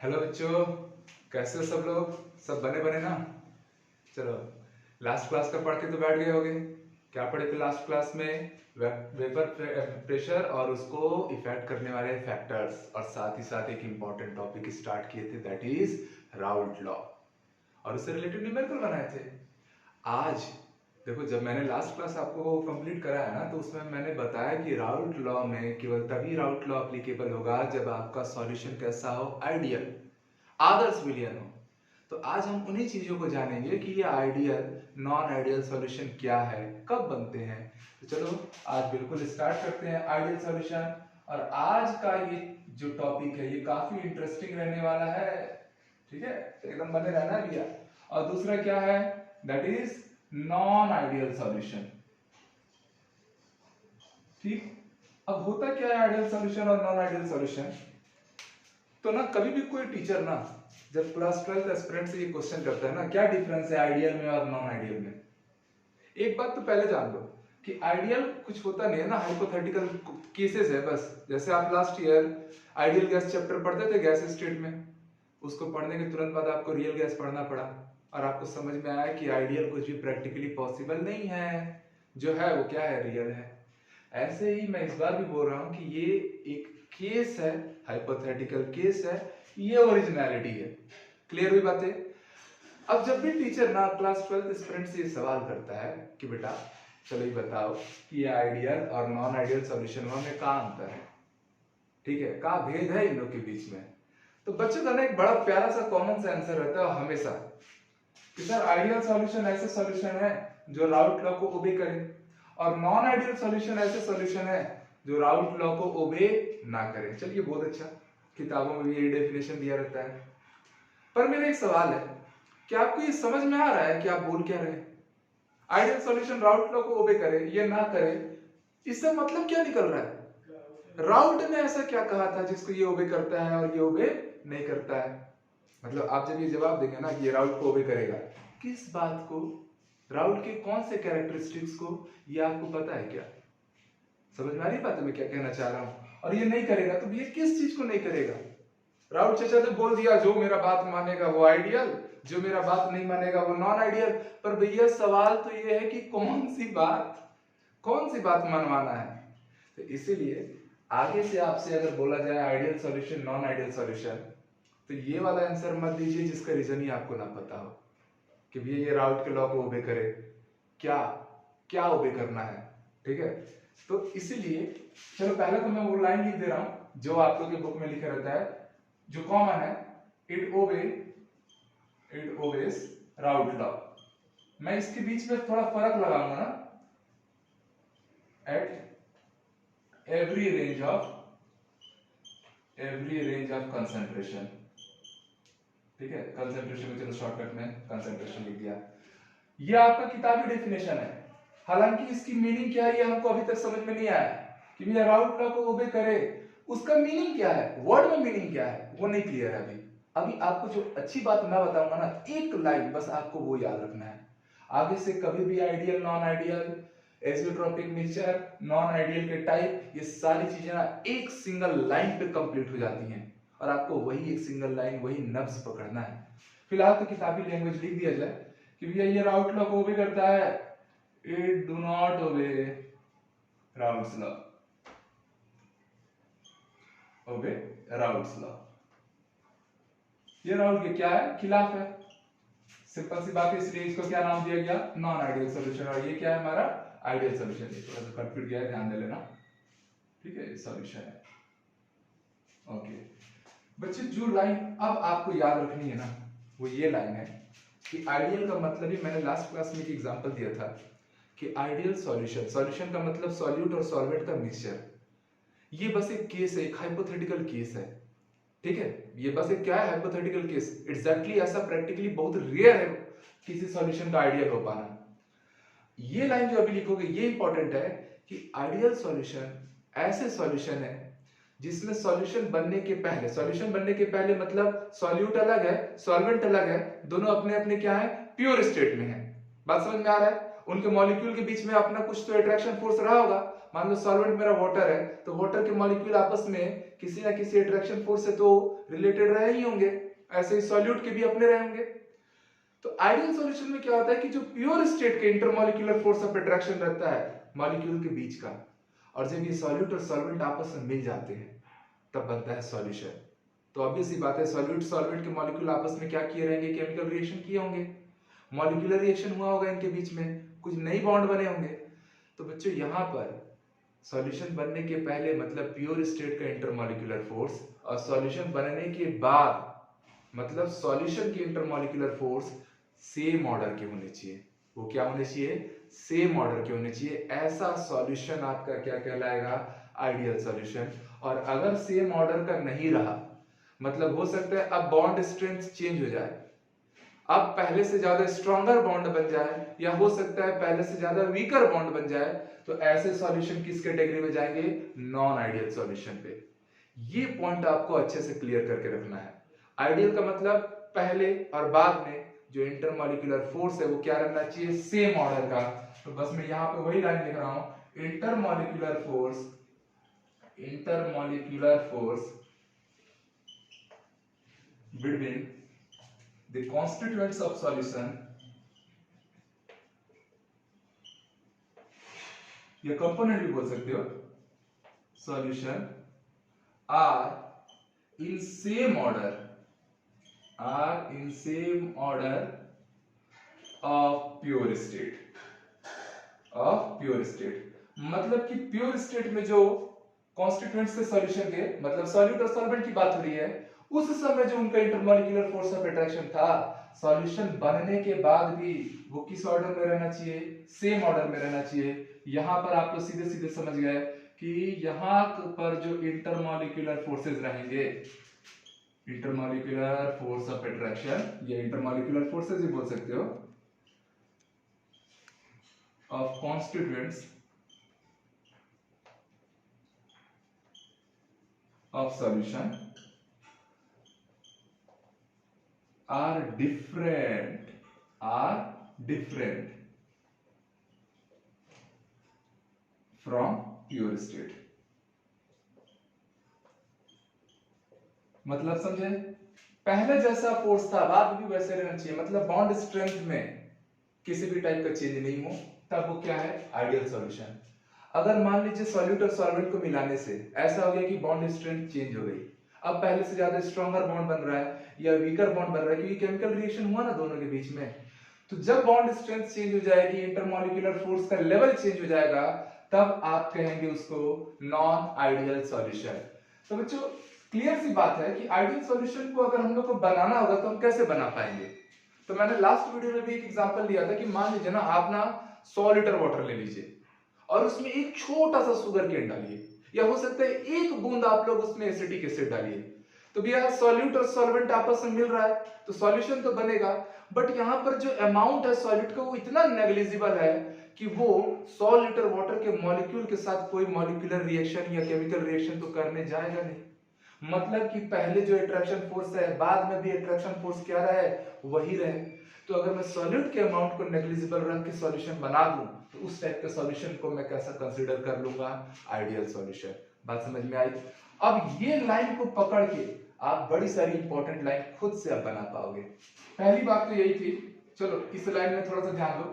Hello बच्चों, कैसे हो सब लोग? सब बने बने ना? चलो, लास्ट क्लास का पढ़ के तो बैठ गए होगे। क्या पढ़े थे लास्ट क्लास में? वेपर प्रेशर और उसको इफेक्ट करने वाले फैक्टर्स, और साथ ही साथ एक इंपॉर्टेंट टॉपिक स्टार्ट किए थे, दैट इज राउल्ट लॉ, और उससे रिलेटेड न्यूमेरिकल बनाए थे। आज देखो, जब मैंने लास्ट क्लास आपको कंप्लीट कराया ना, तो उसमें मैंने बताया कि राउल्ट लॉ में केवल तभी राउल्ट लॉ एप्लीकेबल होगा जब आपका सॉल्यूशन कैसा हो, आइडियल, आदर्श विलयन हो। तो आज हम उन्हीं चीजों को जानेंगे कि ये आइडियल नॉन आइडियल सॉल्यूशन क्या है, कब बनते हैं। तो चलो आज बिल्कुल स्टार्ट करते हैं आइडियल सॉल्यूशन। और आज का ये जो टॉपिक है ये काफी इंटरेस्टिंग रहने वाला है, ठीक है? तो एकदम बने रहना भैया। और दूसरा क्या है, that is non ideal solution. ठीक, अब होता क्या है आइडियल सॉल्यूशन और नॉन आइडियल सॉल्यूशन? तो ना कभी भी कोई टीचर ना जब क्लास 12 एस्पिरेंट से ये क्वेश्चन करता है ना, क्या डिफरेंस है आइडियल में और नॉन आइडियल में, एक बात तो पहले जान लो कि आइडियल कुछ होता नहीं है ना, हाइपोथेटिकल केसेस है बस। जैसे आप last year ideal gas chapter पढ़ते थे गैस स्टेट में, उसको पढ़ने के तुरंत बाद आपको रियल गैस पढ़ना पड़ा, और आपको समझ में आया कि आइडियल कुछ भी प्रैक्टिकली पॉसिबल नहीं है, जो है वो क्या है, रियल है। ऐसे ही मैं इस बार भी बोल रहा हूं कि ये एक केस है, हाइपोथेटिकल केस है, ये ओरिजिनलिटी है। क्लियर हुई बातें? अब जब भी टीचर ना क्लास 12 स्टूडेंट से ये सवाल करता है कि बेटा चलो ये बताओ कि ये आइडियल और नॉन आइडियल सॉल्यूशन में क्या अंतर है, ठीक है, क्या भेद है इन लोग के बीच में, तो बच्चों का ना एक बड़ा प्यारा सा कॉमन सा आंसर रहता है हमेशा कि सर आइडियल सॉल्यूशन ऐसे सॉल्यूशन है जो राउट लॉ को ओबे करे, और नॉन आइडियल सॉल्यूशन ऐसे सॉल्यूशन है जो राउट लॉ को ओबे ना करे। चलिए बहुत अच्छा, किताबों में भी ये डेफिनेशन दिया रहता है। पर मेरा एक सवाल है, क्या आपको ये समझ में आ रहा है कि आप बोल क्या रहे हैं? आइडियल सॉल्यूशन राउट लॉ को ओबे करे, ये ना करे, इससे मतलब क्या निकल रहा है? राउट ने ऐसा क्या कहा था जिसको ये ओबे करता है और ये ओबे नहीं करता है? मतलब आप जब ये जवाब देंगे ना कि ये राउट को ओबे करेगा, किस बात को, राउट के कौन से कैरेक्टरिस्टिक्स को, ये आपको पता है क्या? समझ में आ रही बात है मैं क्या कहना चाह रहा हूं? और ये नहीं करेगा तो ये किस चीज को नहीं करेगा? राउट चाचा ने बोल दिया जो मेरा बात मानेगा वो आइडियल, जो मेरा बात नहीं मानेगा वो नॉन आइडियल। पर भैया सवाल तो ये है कि कौन सी बात मनवाना है? तो इसीलिए आगे से आपसे अगर बोला जाए ideal solution non ideal solution, तो ये वाला आंसर मत दीजिए जिसका रीजन ही आपको ना पता हो कि भैया ये राउट के लॉ को ओबे करे, क्या क्या ओबे करना है, ठीक है? तो इसीलिए चलो पहले तो मैं वो लाइन लिख दे रहा हूं जो आप लोग के बुक में लिखा रहता है, जो कॉमन है, इट ओबेस राउट लॉ। मैं इसके बीच में थोड़ा फर्क लगाऊंगा ना, at every range of concentration, ठीक है? कंसंट्रेशन में चलो शॉर्टकट में कंसंट्रेशन लिख दिया। ये आपका किताबी डेफिनेशन है, हालांकि इसकी मीनिंग क्या है ये हमको अभी तक समझ में नहीं आया कि भैया राउट लॉ को ओबे करे उसका मीनिंग क्या है, वर्ड में मीनिंग क्या है, वो नहीं क्लियर है अभी। अभी आपको जो अच्छी बात मैं बताऊंगा ना, एक लाइन बस आपको वो याद रखना है। आगे से कभी भी ideal non ideal, azeotropic nature, non ideal के टाइप, ये सारी चीजें ना एक सिंगल लाइन पे कंप्लीट हो जाती हैं, और आपको वही एक सिंगल लाइन, वही नब्ज पकड़ना है। फिलहाल तो किताबी लैंग्वेज लिख दिया जाए कि भैया ये राउट लॉ को ओबे करता है, it do not obey Raoult's law, obey Raoult's law. ये राउट के क्या है, खिलाफ है। सिंपल सी बात है, इसलिए इसको क्या नाम दिया गया, नॉन आइडियल सॉल्यूशन, और ये क्या है हमारा आइडियल सॉल्यूशन। थोड़ा सा कंफ्यूज गया है, ध्यान दे लेना, ठीक है? सॉल्यूशन है, ओके बच्चे। जो लाइन अब आपको याद रखनी है ना, वो ये लाइन है कि आइडियल का मतलब ही मैंने लास्ट क्लास में एक एग्जांपल दिया था कि आइडियल सॉल्यूशन, सॉल्यूशन का मतलब सॉल्यूट और सॉल्वेंट का मिक्सचर, ये बस एक केस है, एक हाइपोथेटिकल केस है, ठीक है? ये बस एक क्या है, हाइपोथेटिकल केस। एग्जैक्टली ऐसा प्रैक्टिकली बहुत रेयर है किसी सॉल्यूशन का आइडियल हो पाना। ये लाइन जो अभी लिखोगे ये इंपॉर्टेंट है कि आइडियल सॉल्यूशन ऐसे सॉल्यूशन है जिसमें सॉल्यूशन बनने के पहले मतलब सॉल्यूट अलग है, सॉल्वेंट अलग है, दोनों अपने अपने क्या है, प्योर स्टेट में है। बात समझ में आ रहा है? उनके मॉलिक्यूल के बीच में अपना कुछ तो अट्रैक्शन फोर्स रहा होगा, मान लो सॉल्वेंट मेरा वाटर है, तो वाटर के मॉलिक्यूल आपस में किसी ना किसी अट्रैक्शन फोर्स से तो रिलेटेड रहे ही होंगे, ऐसे ही सॉल्यूट के भी अपने रहे होंगे। तो आइडियल सॉल्यूशन में क्या होता है कि जो प्योर स्टेट के इंटरमॉलिक्यूलर फोर्स ऑफ अट्रैक्शन रहता है मॉलिक्यूल के बीच का, और जब ये सॉल्यूट और सॉल्वेंट आपस में मिल जाते हैं तब बनता है सॉल्यूशन। तो ऑब्वियस सी बात है, सॉल्यूट सॉल्वेंट के मॉलिक्यूल आपस में क्या किए रहेंगे, केमिकल रिएक्शन किए होंगे, मॉलिक्यूलर रिएक्शन हुआ होगा इनके बीच में, कुछ नई बॉन्ड बने होंगे। तो बच्चों यहाँ पर सॉल्यूशन बनने के पहले मतलब प्योर स्टेट का इंटरमॉलिक्यूलर फोर्स, और सॉल्यूशन बनने के बाद मतलब सॉल्यूशन के इंटरमॉलिक्यूलर फोर्स सेम ऑर्डर के होने चाहिए। वो क्या होने चाहिए, सेम ऑर्डर के होने चाहिए। ऐसा सॉल्यूशन आपका क्या कहलाएगा, आइडियल सॉल्यूशन। और अगर सेम ऑर्डर का नहीं रहा, मतलब हो सकता है अब बॉन्ड स्ट्रेंथ चेंज हो जाए, अब पहले से ज्यादा स्ट्रॉन्गर बॉन्ड बन जाए, या हो सकता है पहले से ज्यादा वीकर बॉन्ड बन जाए, तो ऐसे सॉल्यूशन किस कैटेगरी में जाएंगे, नॉन आइडियल सॉल्यूशन पे। ये पॉइंट आपको अच्छे से क्लियर करके रखना है। आइडियल का मतलब पहले और बाद में जो इंटरमॉलिक्यूलर फोर्स है वो क्या रहना चाहिए, सेम ऑर्डर का। तो बस मैं यहां पे वही लाइन लिख रहा हूं, intermolecular force between the constituents of solution, या कंपोनेंट भी बोल सकते हो, solution are in same order of pure state. मतलब कि प्योर स्टेट में जो कॉन्स्टिट्यूएंट्स थे सॉल्यूशन के, मतलब सॉल्यूट और सॉल्वेंट की बात हो रही है, उस समय जो उनका इंटरमॉलिक्यूलर फोर्स ऑफ अट्रैक्शन था, सॉल्यूशन बनने के बाद भी वो किस ऑर्डर में रहना चाहिए, सेम ऑर्डर में रहना चाहिए। यहां पर आप लोग सीधे सीधे समझ गए कि यहां पर जो इंटरमॉलिक्यूलर फोर्सेस रहेंगे, इंटरमॉलिक्यूलर फोर्स ऑफ अट्रैक्शन या इंटरमॉलिक्यूलर फोर्सेस भी बोल सकते हो, of constituents of solution are different from pure state। मतलब समझे, पहले जैसा फोर्स था बाद भी वैसे रहना चाहिए, मतलब बॉन्ड स्ट्रेंथ में किसी भी टाइप का चेंज नहीं हो, तब वो क्या है, आइडियल सॉल्यूशन। अगर मान लीजिए सॉल्यूट और सॉल्वेंट को मिलाने से ऐसा हो गया कि बॉन्ड स्ट्रेंथ चेंज हो गई, अब पहले से ज्यादा स्ट्रॉन्गर बॉन्ड बन रहा है या वीकर बॉन्ड बन रहा है, क्योंकि केमिकल रिएक्शन हुआ ना दोनों के बीच में, तो जब बॉन्ड स्ट्रेंथ चेंज हो जाएगी, इंटरमॉलिक्यूलर फोर्स का लेवल चेंज हो जाएगा, तब आप कहेंगे उसको नॉन आइडियल सॉल्यूशन। तो बच्चों क्लियर सी बात है कि आइडियल सॉल्यूशन को अगर हम लोग को बनाना होगा तो हम कैसे बना पाएंगे। तो मैंने लास्ट वीडियो में भी एक एग्जांपल दिया था कि मान लीजिए ना आप ना 100 लीटर वाटर ले लीजिए और उसमें एक छोटा सा शुगर केन डालिए, या हो सकता है एक बूंद आप लोग उसमें एसिटिक एसिड डालिए, तो भैया सॉल्यूट और सॉल्वेंट आपस में मिल रहा है तो सॉल्यूशन तो बनेगा, बट यहाँ पर जो अमाउंट है सॉल्यूट का वो इतना नेग्लिजिबल है कि वो 100 लीटर वाटर के मॉलिक्यूल के साथ कोई मॉलिक्यूलर रिएक्शन या केमिकल रिएक्शन तो करने जाएगा नहीं। मतलब कि पहले जो अट्रैक्शन फोर्स है बाद में भी अट्रैक्शन फोर्स क्या रहे, वही रहे। तो अगर मैं सॉल्यूट के अमाउंट को नेग्लिजिबल रख के सॉल्यूशन बना दूं तो उस टाइप के सॉल्यूशन को मैं कैसा कंसीडर कर लूंगा, आइडियल सॉल्यूशन। बात समझ में आई। अब ये लाइन को पकड़ के आप बड़ी सारी इंपॉर्टेंट लाइन खुद से आप बना पाओगे। पहली बात तो यही थी, चलो इस लाइन में थोड़ा सा ध्यान दो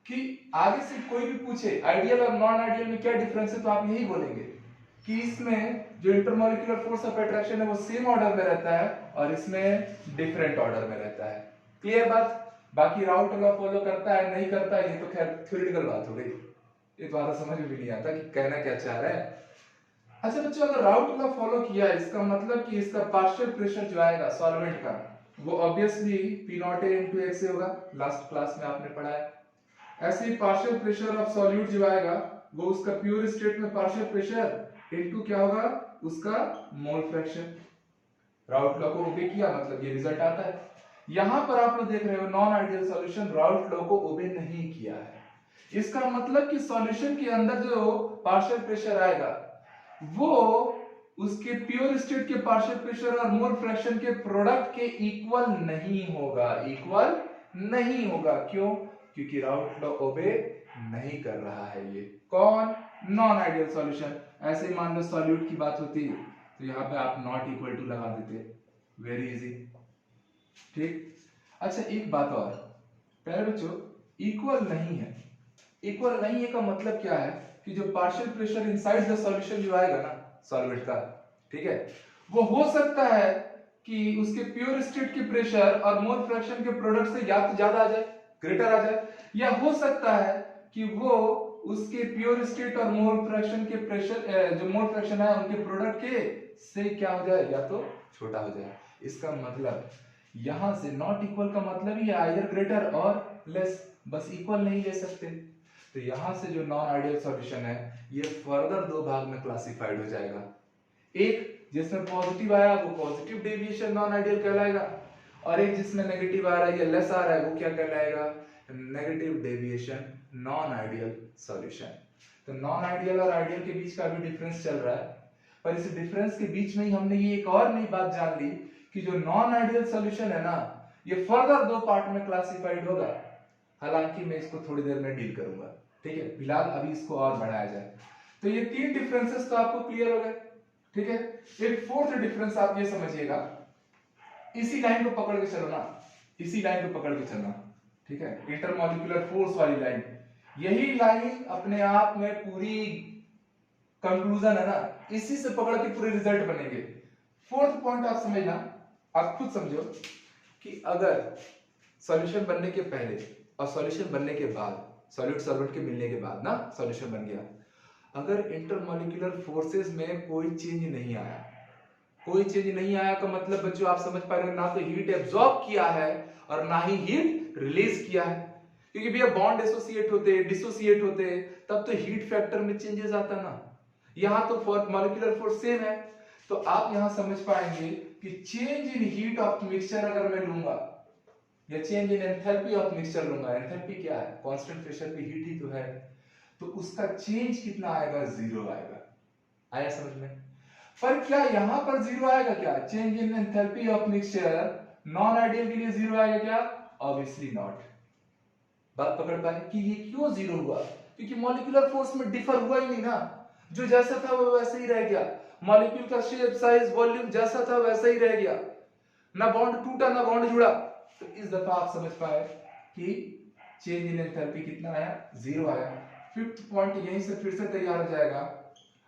कि आगे से कोई भी पूछे आइडियल और नॉन आइडियल में क्या डिफरेंस है, तो आप यही बोलेंगे कि इसमें जो इंटरमॉलिक्यूलर फोर्स ऑफ अट्रैक्शन है वो सेम ऑर्डर में रहता है और इसमें डिफरेंट ऑर्डर में रहता है। क्लियर बात। बाकी राउट लॉ फॉलो करता है नहीं करता है ये तो खैर थ्योरेटिकल बात हो गई, ये तो आधा समझ में भी नहीं आता कि कहना क्या चाह रहा है। अच्छा बच्चों, अगर राउट लॉ फॉलो किया इसका मतलब कि इसका पार्शियल प्रेशर जो आएगा सॉल्वेंट का वो obviously P not A into X होगा, लास्ट क्लास में आपने पढ़ा है। ऐसे ही पार्शियल प्रेशर ऑफ सॉल्यूट जो आएगा वो उसका प्योर स्टेट में पार्शियल प्रेशर इनटू क्या होगा, उसका मोल फ्रैक्शन। राउट लॉ को ओबे किया मतलब ये रिजल्ट आता है। यहां पर आप लोग देख रहे हो नॉन आइडियल सॉल्यूशन राउट लॉ को ओबे नहीं किया है। इसका मतलब कि सॉल्यूशन के अंदर जो पार्शियल प्रेशर आएगा वो उसके प्योर स्टेट के पार्शियल प्रेशर और मोल फ्रैक्शन के प्रोडक्ट के इक्वल नहीं होगा, इक्वल नहीं होगा। क्यों? क्योंकि राउट लॉ ओबे नहीं कर रहा है ये। कौन? Non ideal solution. ऐसे ही मान लो सॉल्यूट की बात होती तो यहाँ पे आप नॉट इक्वल टू लगा देते, वेरी इजी। ठीक, अच्छा एक बात और, पहले बच्चों इक्वल नहीं है, इक्वल नहीं है का मतलब क्या है कि जो partial pressure inside the solution जो आएगा ना सॉल्वेंट का, ठीक है, वो हो सकता है कि उसके प्योर स्टेट के प्रेशर और मोल फ्रैक्शन के प्रोडक्ट से या तो ज्यादा आ जाए, ग्रेटर आ जाए, या हो सकता है कि वो उसके प्योर स्टेट और मोल फ्रैक्शन के प्रेशर जो मोल फ्रैक्शन है उनके प्रोडक्ट के से क्या हो जाए, या तो छोटा हो जाए। इसका मतलब यहां से नॉट इक्वल का मतलब ही है आइदर ग्रेटर और लेस, बस इक्वल नहीं ले सकते। तो यहां से जो नॉन आइडियल सॉल्यूशन है ये फर्दर दो भाग में क्लासिफाइड हो जाएगा। एक जिसमें पॉजिटिव आया वो पॉजिटिव डेविएशन नॉन आइडियल कहलाएगा, और एक जिसमें नेगेटिव आ रहा है या लेस आ रहा है वो क्या कहलाएगा, negative deviation non ideal solution. तो नॉन आइडियल और आइडियल के बीच का भी डिफरेंस चल रहा है, पर इस डिफरेंस के बीच में ही हमने ये एक और नई बात जान ली कि जो नॉन आइडियल सॉल्यूशन है ना ये फर्दर दो पार्ट में क्लासिफाइड होगा। हालांकि मैं इसको थोड़ी देर में डील करूंगा, ठीक है, फिलहाल अभी इसको और बढ़ाया जाए। तो ये तीन डिफरेंसेस तो आपको क्लियर हो गए, ठीक है। एक फोर्थ डिफरेंस आप ये समझिएगा, इसी लाइन को पकड़ के चलो ना, इसी लाइन को पकड़ के चलना, ठीक है, इंटरमॉलिक्यूलर फोर्स वाली लाइन, यही लाइन अपने आप में पूरी कंक्लूजन है ना, इसी से पकड़ के पूरे रिजल्ट बनेंगे। फोर्थ पॉइंट आप समझना, आप खुद समझो कि अगर सॉल्यूशन बनने के पहले और सॉल्यूशन बनने के बाद, सॉल्यूट सॉल्वेंट के मिलने के बाद ना सॉल्यूशन बन गया, अगर इंटरमॉलिक्यूलर फोर्सेस में कोई चेंज नहीं आया, कोई चेंज नहीं आया का मतलब बच्चों आप समझ पा रहे हो, ना तो हीट एब्जॉर्ब किया है और ना ही हीट रिलीज किया है, क्योंकि भैया बॉन्ड एसोसिएट होते डिसोसिएट होते तब तो हीट फैक्टर में चेंजेस आता ना, यहां तो मॉलिक्यूलर फोर्स सेम है। तो आप यहां समझ पाएंगे कि change in heat of mixture अगर मैं लूंगा या change in enthalpy of mixture लूंगा, एंथैल्पी क्या है, कांस्टेंट प्रेशर पे हीट ही तो है, तो उसका चेंज कितना आएगा, जीरो आएगा। आया समझ में? पर क्या यहां पर जीरो आएगा क्या, change in enthalpy of mixture non ideal के लिए जीरो आएगा क्या, ऑब्वियसली नॉट। बात पकड़ पाए कि ये क्यों जीरो हुआ, क्योंकि मॉलिक्यूलर फोर्स में डिफर हुआ ही नहीं ना, जो जैसा था वो वैसे ही रह गया, मॉलिक्यूल का शेप साइज वॉल्यूम जैसा था वैसा ही रह गया, ना बॉन्ड टूटा ना बॉन्ड जुड़ा। तो इस दफा आप समझ पाए कि चेंज इन एंथैल्पी कितना आया, जीरो आया। फिफ्थ पॉइंट यहीं से फिर से तैयार हो जाएगा,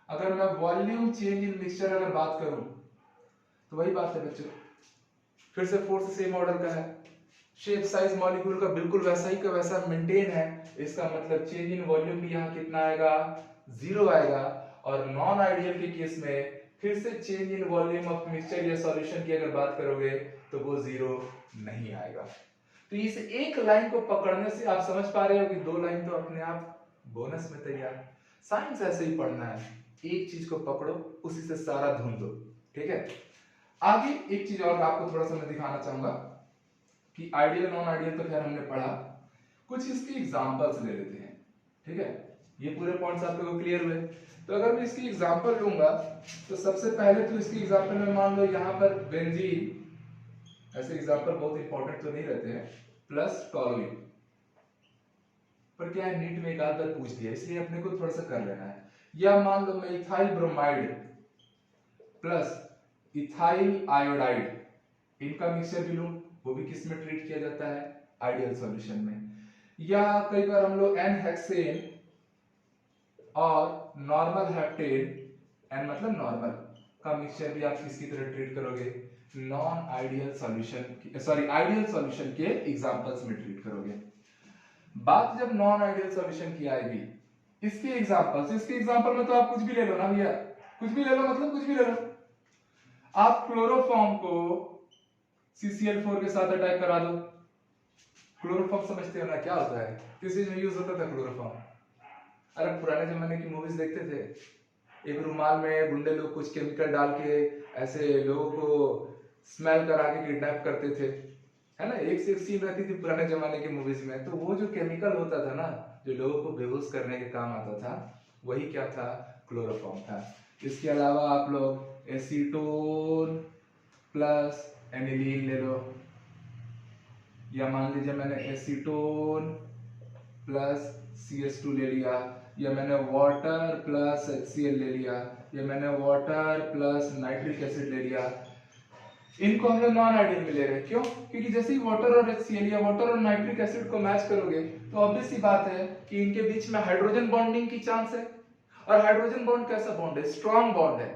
अगर मैं वॉल्यूम चेंज इन मिक्सचर अगर बात करूं तो वही बात है बच्चों, फिर से फोर्स सेम ऑर्डर का है, शेप साइज मॉलिक्यूल का बिल्कुल वैसा ही का वैसा मेंटेन है, इसका मतलब चेंज इन वॉल्यूम भी यहाँ कितना आएगा, जीरो आएगा। और नॉन आइडियल के केस में फिर से change in volume of mixture या सॉल्यूशन की अगर बात करोगे तो वो जीरो नहीं आएगा। तो इस एक लाइन को पकड़ने से आप समझ पा रहे हो कि दो लाइन तो अपने आप बोनस में तैयार। साइंस ऐसे ही पढ़ना है, एक चीज को पकड़ो उसी से सारा ढूंढ दो, ठीक है। आगे एक चीज और आपको थोड़ा सा मैं दिखाना चाहूंगा कि आइडियल नॉन आइडियल तो खैर हमने पढ़ा, कुछ इसके एग्जांपल्स ले लेते हैं, ठीक है। ये पूरे पॉइंट्स आप लोगों को क्लियर हुए, तो अगर मैं इसकी एग्जांपल लूंगा तो सबसे पहले तो इसकी एग्जांपल में मान लो यहाँ पर बेंजीन, ऐसे एग्जांपल बहुत इंपॉर्टेंट तो नहीं रहते हैं, प्लस टॉलुइन, पर क्या है नीट में एक आध बार पूछ दिया इसलिए अपने को थोड़ा सा कर लेना है। या मान लो मैं ethyl bromide plus ethyl iodide, इनका मिक्सचर भी लूं, वो भी किस में ट्रीट किया जाता है, आइडियल सॉल्यूशन में। या कई बार हम लोग एन हेक्सेन और नॉर्मल हेप्टेन, एन मतलब नॉर्मल का मिक्सचर भी आप किसकी तरह ट्रीट करोगे, non ideal solution sorry ideal solution के एग्जांपल्स में ट्रीट करोगे। बात जब नॉन आइडियल सॉल्यूशन की आएगी, इसके एग्जांपल में तो आप कुछ भी ले लो ना भैया, कुछ भी ले लो मतलब कुछ भी ले लो। आप क्लोरोफॉर्म को CCl4 के साथ अटैक करा दो, क्लोरोफॉर्म समझते हो ना क्या होता है, किस चीज में यूज होता था क्लोरोफॉर्म, अरे पुराने जमाने की मूवीज देखते थे, एक रुमाल में गुंडे लोग कुछ केमिकल डाल के ऐसे लोगों को स्मेल करा के किडनैप करते थे, है ना, एक से एक सीन रहती थी पुराने जमाने की मूवीज में। तो वो जो केमिकल होता था ना जो लोगों को बेहोश करने के काम आता था, वही क्या था, क्लोरोफॉर्म था। इसके अलावा आप लोग एसीटोन प्लस एनिलीन ले लो, या मान लीजिए मैंने एसीटोन प्लस CH2 ले लिया, या मैंने वाटर प्लस HCl ले लिया, या मैंने वाटर प्लस नाइट्रिक एसिड ले लिया, इनको हम लोग नॉन आइडियल में ले रहे हैं। क्यों? क्योंकि जैसे ही वाटर और HCl या वाटर और नाइट्रिक एसिड को मैच करोगे तो ऑब्वियस सी बात है कि इनके बीच में हाइड्रोजन बॉन्डिंग की चांस है। और हाइड्रोजन बॉन्ड कैसा बॉन्ड है? स्ट्रॉन्ग बॉन्ड है।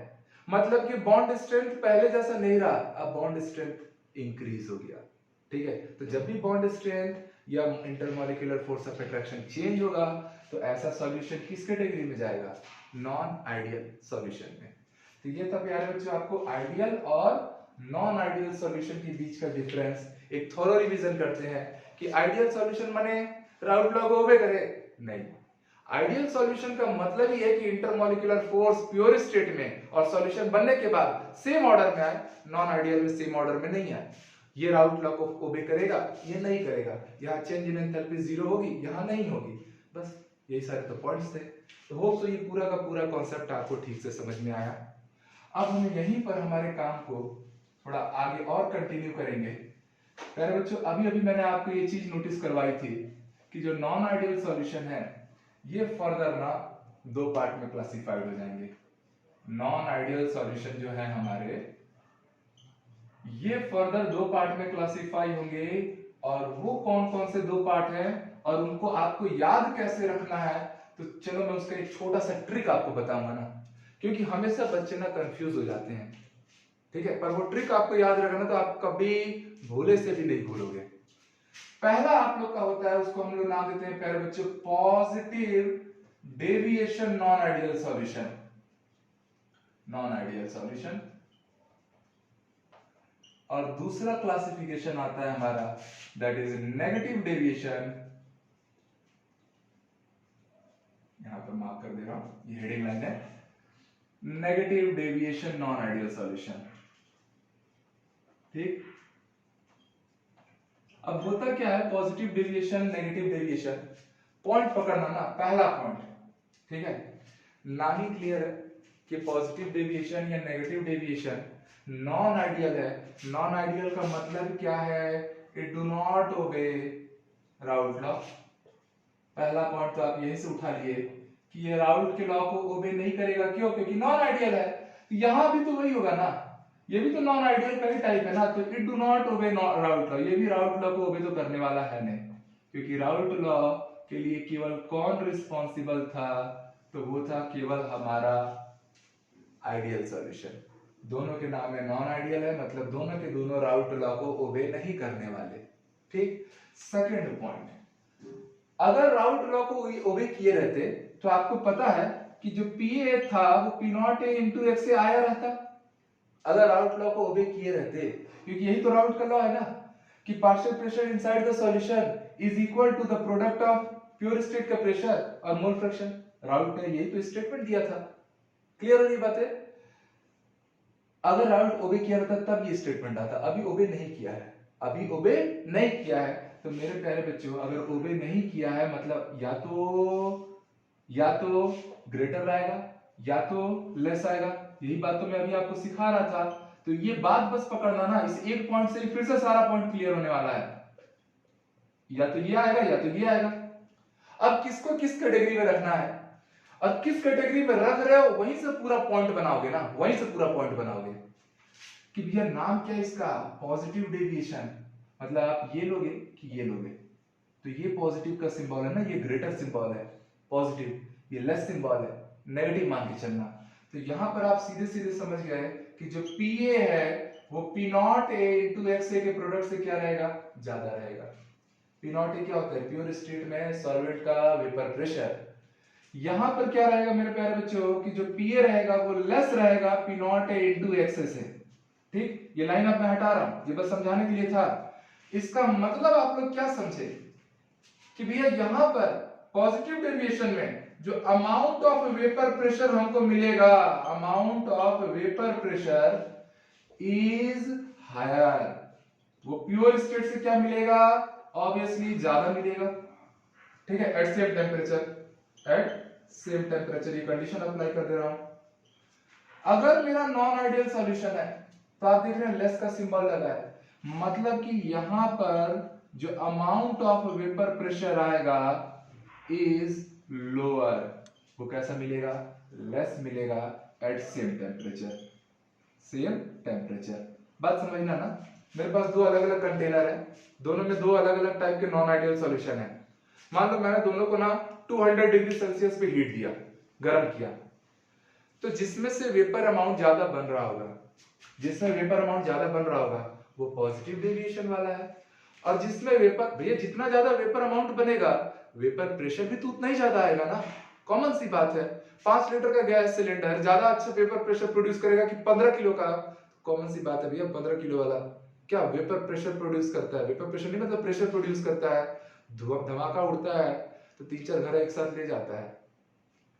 मतलब कि बॉन्ड स्ट्रेंथ पहले जैसा नहीं रहा, अब बॉन्ड स्ट्रेंथ इंक्रीज हो गया। ठीक है, तो जब भी बॉन्ड स्ट्रेंथ या intermolecular force of attraction change होगा तो ऐसा सॉल्यूशन किस कैटेगरी में जाएगा? नॉन आइडियल सॉल्यूशन में। तो ये था प्यारे बच्चों आपको आइडियल और नॉन आइडियल सॉल्यूशन के बीच का डिफरेंस एक थोड़ा रिवीजन करते हैं कि आइडियल सॉल्यूशन माने राउट लॉग ओबे करे नहीं। आइडियल सॉल्यूशन का मतलब ही है कि इंटरमॉलिक्यूलर फोर्स प्योर स्टेट में और सॉल्यूशन बनने के बाद सेम ऑर्डर में आए। नॉन आइडियल में सेम ऑर्डर में नहीं आए। ये राउट लॉ को ओबे करेगा, ये नहीं करेगा। यहाँ चेंज इन एंथैल्पी जीरो होगी, यहाँ नहीं होगी। बस यही सारे तो पॉइंट्स थे। तो होप सो ये पूरा का पूरा कॉन्सेप्ट आपको ठीक से समझ में आया। अब हम यहीं पर हमारे काम को थोड़ा आगे और कंटिन्यू करेंगे। प्यारे बच्चों अभी अभी मैंने आपको ये चीज नोटिस करवाई थी कि जो नॉन आइडियल सॉल्यूशन है ये फर्दर ना दो पार्ट में क्लासिफाइड हो जाएंगे। नॉन आइडियल सॉल्यूशन जो है हमारे ये फर्दर दो पार्ट में क्लासिफाई होंगे। और वो कौन कौन से दो पार्ट हैं और उनको आपको याद कैसे रखना है, तो चलो मैं उसका एक छोटा सा ट्रिक आपको बताऊंगा ना, क्योंकि हमेशा बच्चे ना कंफ्यूज हो जाते हैं। ठीक है, पर वो ट्रिक आपको याद रखना तो आप कभी भूले से भी नहीं भूलोगे। पहला आप लोग का होता है, उसको हम लोग नाम देते हैं प्यारे बच्चों positive deviation non ideal solution. Non ideal solution. और दूसरा क्लासिफिकेशन आता है हमारा दैट इज नेगेटिव डेविएशन। यहां पर मार्क कर दे रहा हूं, ये हेडिंग लाइन है, negative deviation non ideal solution. ठीक, अब होता क्या है positive deviation negative deviation, point पकड़ना ना, पहला पॉइंट। ठीक है, ना ही क्लियर है कि पॉजिटिव डेविएशन या नेगेटिव डेविएशन नॉन आइडियल है। नॉन आइडियल का मतलब क्या है? इट डू नॉट ओबे राउट लॉ। पहला पॉइंट तो आप यहीं से उठा लिए कि ये राउट के लॉ को ओबे नहीं करेगा। क्यों? क्योंकि नॉन आइडियल है। यहां भी तो वही होगा ना, ये भी तो नॉन आइडियल का ही टाइप है ना। तो इट डू नॉट ओबे राउट लॉ, ये भी राउट लॉ को ओबे तो करने वाला है नहीं, क्योंकि राउट लॉ के लिए केवल कौन रिस्पॉन्सिबल था? तो वो था केवल हमारा आइडियल सॉल्यूशन। दोनों के नाम में नॉन आइडियल है, मतलब दोनों के दोनों राउट लॉ को ओबे नहीं करने वाले। ठीक, सेकंड पॉइंट, अगर राउट लॉ को ओबे किए रहते तो आपको पता है कि जो पीए था वो P naught A into x से आया रहता। अगर राउट लॉ को ओबे किए रहते, क्योंकि यही तो राउट का लॉ है ना कि partial pressure inside the solution is equal to the product of pure state का प्रेशर और मोल फ्रैक्शन। राउट ने यही तो स्टेटमेंट दिया था। क्लियर हो रही बात है? अगर राउट ओबे किया रहता तब ये स्टेटमेंट आता। अभी ओबे नहीं किया है, अभी ओबे नहीं किया है। तो मेरे प्यारे बच्चों अगर ओबे नहीं किया है मतलब या तो ग्रेटर आएगा या तो लेस आएगा। यही बात तो मैं अभी आपको सिखा रहा था। तो ये बात बस पकड़ना ना, इस एक पॉइंट से फिर से सारा पॉइंट क्लियर होने वाला है। या तो ये आएगा या तो ये आएगा। अब किसको किस कैटेगरी में रखना है और किस कैटेगरी में रख रहे हो वहीं से पूरा पॉइंट बनाओगे ना, वहीं से पूरा पॉइंट बनाओगे कि भैया नाम क्या है इसका? Positive deviation. मतलब आप ये लोगे कि ये लोगे, तो ये पॉजिटिव का सिंबल है ना, ये ग्रेटर सिंबल है पॉजिटिव, ये लेस सिंबल है नेगेटिव मान के चलना। तो यहां पर आप सीधे सीधे समझ गए कि जो पीए है वो P naught A into X A के प्रोडक्ट से क्या रहेगा? ज्यादा रहेगा। पी नॉट ए क्या होता है? प्योर स्टेट में सॉल्वेंट का वेपर प्रेशर। यहां पर क्या रहेगा मेरे प्यारे बच्चों कि जो पीए रहेगा वो लेस रहेगा P naught A into x से। ठीक, ये लाइन अब मैं हटा रहा हूं, ये बस समझाने के लिए था। इसका मतलब आप लोग क्या समझे कि भैया यहां पर पॉजिटिव डेविएशन में जो अमाउंट ऑफ वेपर प्रेशर हमको मिलेगा, amount of vapour pressure is higher. वो प्योर स्टेट से क्या मिलेगा? ऑब्वियसली ज्यादा मिलेगा। ठीक है, at same temperature, at same temperature, ये कंडीशन अप्लाई कर दे रहा हूं। अगर मेरा नॉन आइडियल सॉल्यूशन है तो आप देख रहे हैं लेस का सिंबल लगा है, मतलब कि यहां पर जो अमाउंट ऑफ वेपर प्रेशर आएगा इज लोअर। वो कैसा मिलेगा, लेस मिलेगा at same temperature, same temperature. बात समझना ना, मेरे पास दो अलग अलग कंटेनर है, दोनों में दो अलग अलग टाइप के नॉन आइडियल सॉल्यूशन है। मान लो मैंने दोनों को ना 200 डिग्री सेल्सियस पे हीट दिया, गर्म किया, तो जिसमें से वेपर अमाउंट ज्यादा बन रहा होगा, जिसमें वेपर अमाउंट ज्यादा बन रहा होगा वो पॉजिटिव डेविएशन वाला है। और जिसमें वेपर, भैया जितना ज्यादा वेपर अमाउंट बनेगा वेपर प्रेशर भी तो उतना ही ज्यादा आएगा ना, कॉमन सी बात है। 5 लीटर का गैस सिलेंडर ज्यादा अच्छा वेपर प्रेशर प्रोड्यूस करेगा कि 15 किलो का, कॉमन सी बात है भैया। 15 किलो वाला क्या वेपर प्रेशर प्रोड्यूस करता है, वेपर प्रेशर नहीं मतलब प्रेशर प्रोड्यूस करता है, धुआं धमाका उड़ता है तो 3-4 घर एक साथ ले जाता है,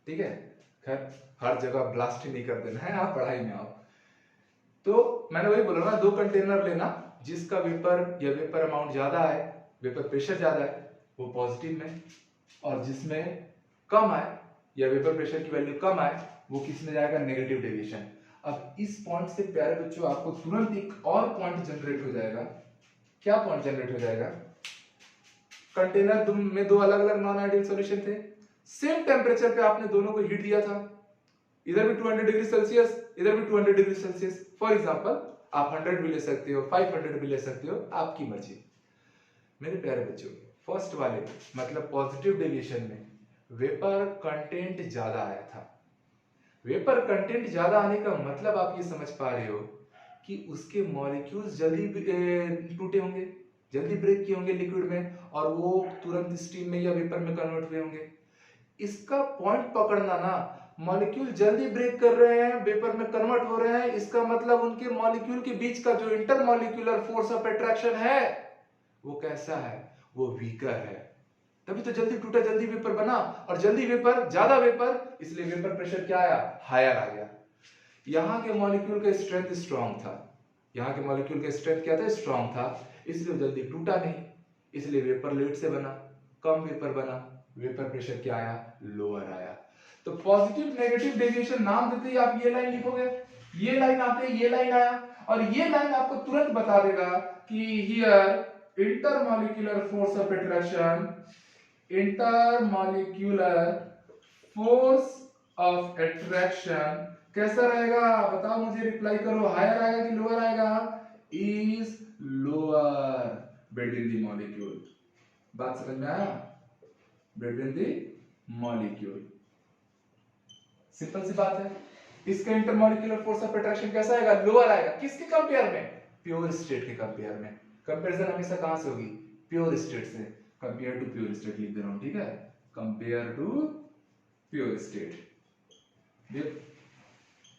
ठीक है। खैर हर जगह ब्लास्ट ही नहीं कर देना है, आप पढ़ाई में आओ। तो मैंने वही बोला ना, दो कंटेनर लेना जिसका वेपर या वेपर अमाउंट ज्यादा है, वेपर प्रेशर ज्यादा है वो पॉजिटिव में, और जिसमें कम आए या वेपर प्रेशर की वैल्यू कम आए वो किस में जाएगा, नेगेटिव डेविएशन। अब इस पॉइंट से प्यारे बच्चों आपको तुरंत एक और पॉइंट जनरेट हो जाएगा। क्या पॉइंट जनरेट हो जाएगा, कंटेनर में दो अलग अलग नॉन आइडियल सॉल्यूशन थे, सेम टेम्परेचर पे आपने दोनों को हीट दिया था, इधर भी 200 डिग्री सेल्सियस, इधर भी 200 डिग्री सेल्सियस। फॉर एग्जांपल आप 100 भी ले सकते हो, 500 भी ले सकते हो, आपकी मर्जी। मेरे प्यारे बच्चों, फर्स्ट वाले मतलब पॉजिटिव डेविएशन में वेपर कंटेंट ज्यादा आया था। वेपर कंटेंट ज्यादा आने का मतलब आप ये समझ पा रहे हो कि उसके मॉलिक्यूल्स जल्दी टूटे होंगे, जल्दी ब्रेक किए होंगे लिक्विड में, और वो तुरंत स्टीम में या वेपर में कन्वर्ट हुए होंगे। इसका पॉइंट पकड़ना ना, मॉलिक्यूल जल्दी ब्रेक कर रहे हैं, वेपर में कन्वर्ट हो रहे हैं, इसका मतलब उनके मॉलिक्यूल के बीच का जो इंटरमॉलिक्यूलर फोर्स ऑफ अट्रैक्शन है वो कैसा है, वो वीकर है। तभी तो जल्दी टूटा, जल्दी वेपर बना, और जल्दी वेपर, ज्यादा वेपर, इसलिए वेपर प्रेशर क्या आया, हायर आ गया। यहाँ के मॉलिक्यूल का स्ट्रेंथ स्ट्रांग था, यहाँ के मॉलिक्यूल का स्ट्रेंथ क्या था, स्ट्रांग था, इसलिए जल्दी टूटा नहीं, इसलिए वेपर लेट से बना, कम वेपर बना, वेपर प्रेशर क्या आया, लोअर आया। तो पॉजिटिव नेगेटिव डेविएशन नाम देते ही आप ये लाइन लिखोगे, ये लाइन आते ही ये लाइन आया, और ये लाइन आपको तुरंत बता देगा कि here intermolecular force of attraction, intermolecular force of attraction कैसा रहेगा, बताओ मुझे, रिप्लाई करो, हायर आएगा कि लोअर आएगा, is lower between the molecule. बात समझ में आया, बिटवीन द मॉलिक्यूल, सिंपल सी बात है। इसका इंटरमॉलिक्यूलर फोर्स ऑफ अट्रैक्शन कैसा आएगा, लोअर आएगा। किसके कंपेयर में, प्योर स्टेट के कंपेयर में। कंपैरिजन हमेशा कहां से होगी, प्योर स्टेट से, कंपेयर टू प्योर स्टेट लिख दे रहा हूं, ठीक है, कंपेयर टू प्योर स्टेट।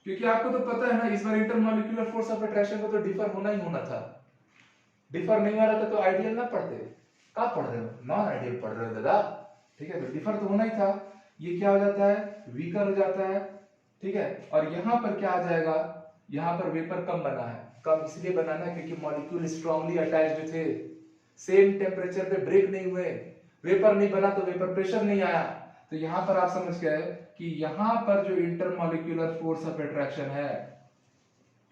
क्योंकि आपको तो पता है ना, इस बार इंटरमॉलिक्यूलर फोर्स ऑफ अट्रैक्शन को तो डिफर होना ही होना था, डिफर नहीं हो रहा था तो आइडियल ना पढ़ते, क्या पढ़ रहे हो, नॉन आइडियल पढ़ रहे हो दादा, ठीक है। तो डिफर तो होना ही था, ये क्या हो जाता है, वीकर हो जाता है, ठीक है। और यहां पर क्या आ जाएगा, यहां पर वेपर कम बना है, कम इसलिए बनाना क्योंकि मॉलिक्यूल स्ट्रांगली अटैच्ड थे, सेम टेम्परेचर पे ब्रेक नहीं हुए, वेपर नहीं बना तो वेपर प्रेशर नहीं आया। तो यहां पर आप समझ गए कि यहां पर जो इंटरमॉलिक्यूलर फोर्स ऑफ अट्रैक्शन है,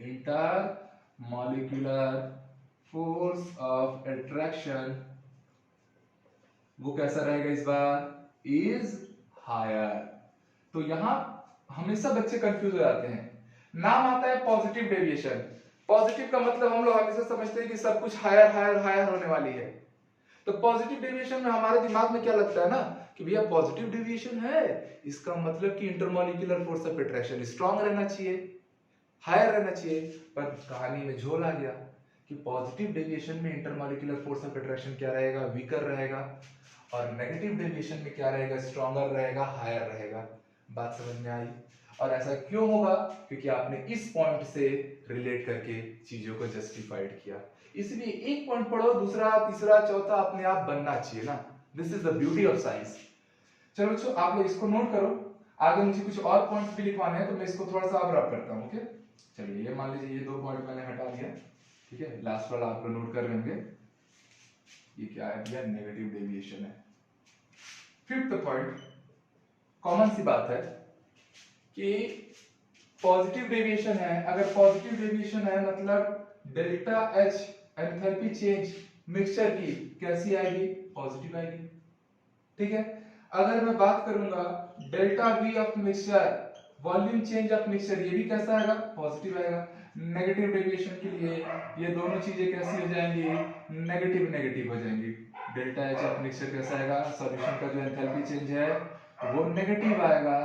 इंटरमॉलिक्यूलर फोर्स ऑफ अट्रैक्शन वो कैसा रहेगा इस बार, इज हायर। तो यहां हमेशा बच्चे कंफ्यूज हो जाते हैं, नाम आता है पॉजिटिव डेविएशन, पॉजिटिव का मतलब हम लोग हमेशा समझते हैं कि सब कुछ हायर हायर हायर होने वाली है। तो पॉजिटिव डेविएशन में हमारे दिमाग में क्या लगता है ना कि भैया पॉजिटिव डेविएशन है, इसका मतलब कि intermolecular force of attraction strong रहना चाहिए, हायर रहना चाहिए। पर कहानी में झोल आ गया कि पॉजिटिव डेविएशन में इंटरमॉलिक्यूलर फोर्स ऑफ अट्रैक्शन क्या रहेगा, वीकर रहेगा, और नेगेटिव डेविएशन में क्या रहेगा, स्ट्रॉन्गर रहेगा, हायर रहेगा। बात समझ में आई। और ऐसा क्यों होगा, क्योंकि आपने इस पॉइंट से रिलेट करके चीजों को जस्टिफाइड किया। इसलिए एक पॉइंट पढ़ो, दूसरा तीसरा चौथा अपने आप बनना चाहिए ना, this is the beauty of science. चलो बच्चों आप लोग इसको नोट करो, आगे मुझे कुछ और पॉइंट्स भी लिखवाने हैं तो मैं इसको थोड़ा सा अब रब करता हूं, ओके। चलिए ये मान लीजिए ये 2 पॉइंट मैंने हटा दिया, ठीक है, लास्ट वाला आप लोग नोट कर लेंगे, ये क्या है भैया, नेगेटिव डेविएशन है। फिफ्थ पॉइंट, कॉमन सी बात है कि पॉजिटिव डेविएशन है, अगर पॉजिटिव डेविएशन है मतलब delta H enthalpy change mixture की कैसी आएगी, पॉजिटिव आएगी, ठीक है। अगर मैं बात करूंगा delta we of mixture, volume change of mixture, ये भी कैसा आएगा, पॉजिटिव आएगा। नेगेटिव डेविएशन के लिए ये दोनों चीजें कैसी हो जाएंगी, नेगेटिव नेगेटिव हो जाएंगी। डेल्टा एच ऑफ मिक्सचर कैसा आएगा, सॉल्यूशन का जो एंथैल्पी चेंज है वो नेगेटिव आएगा,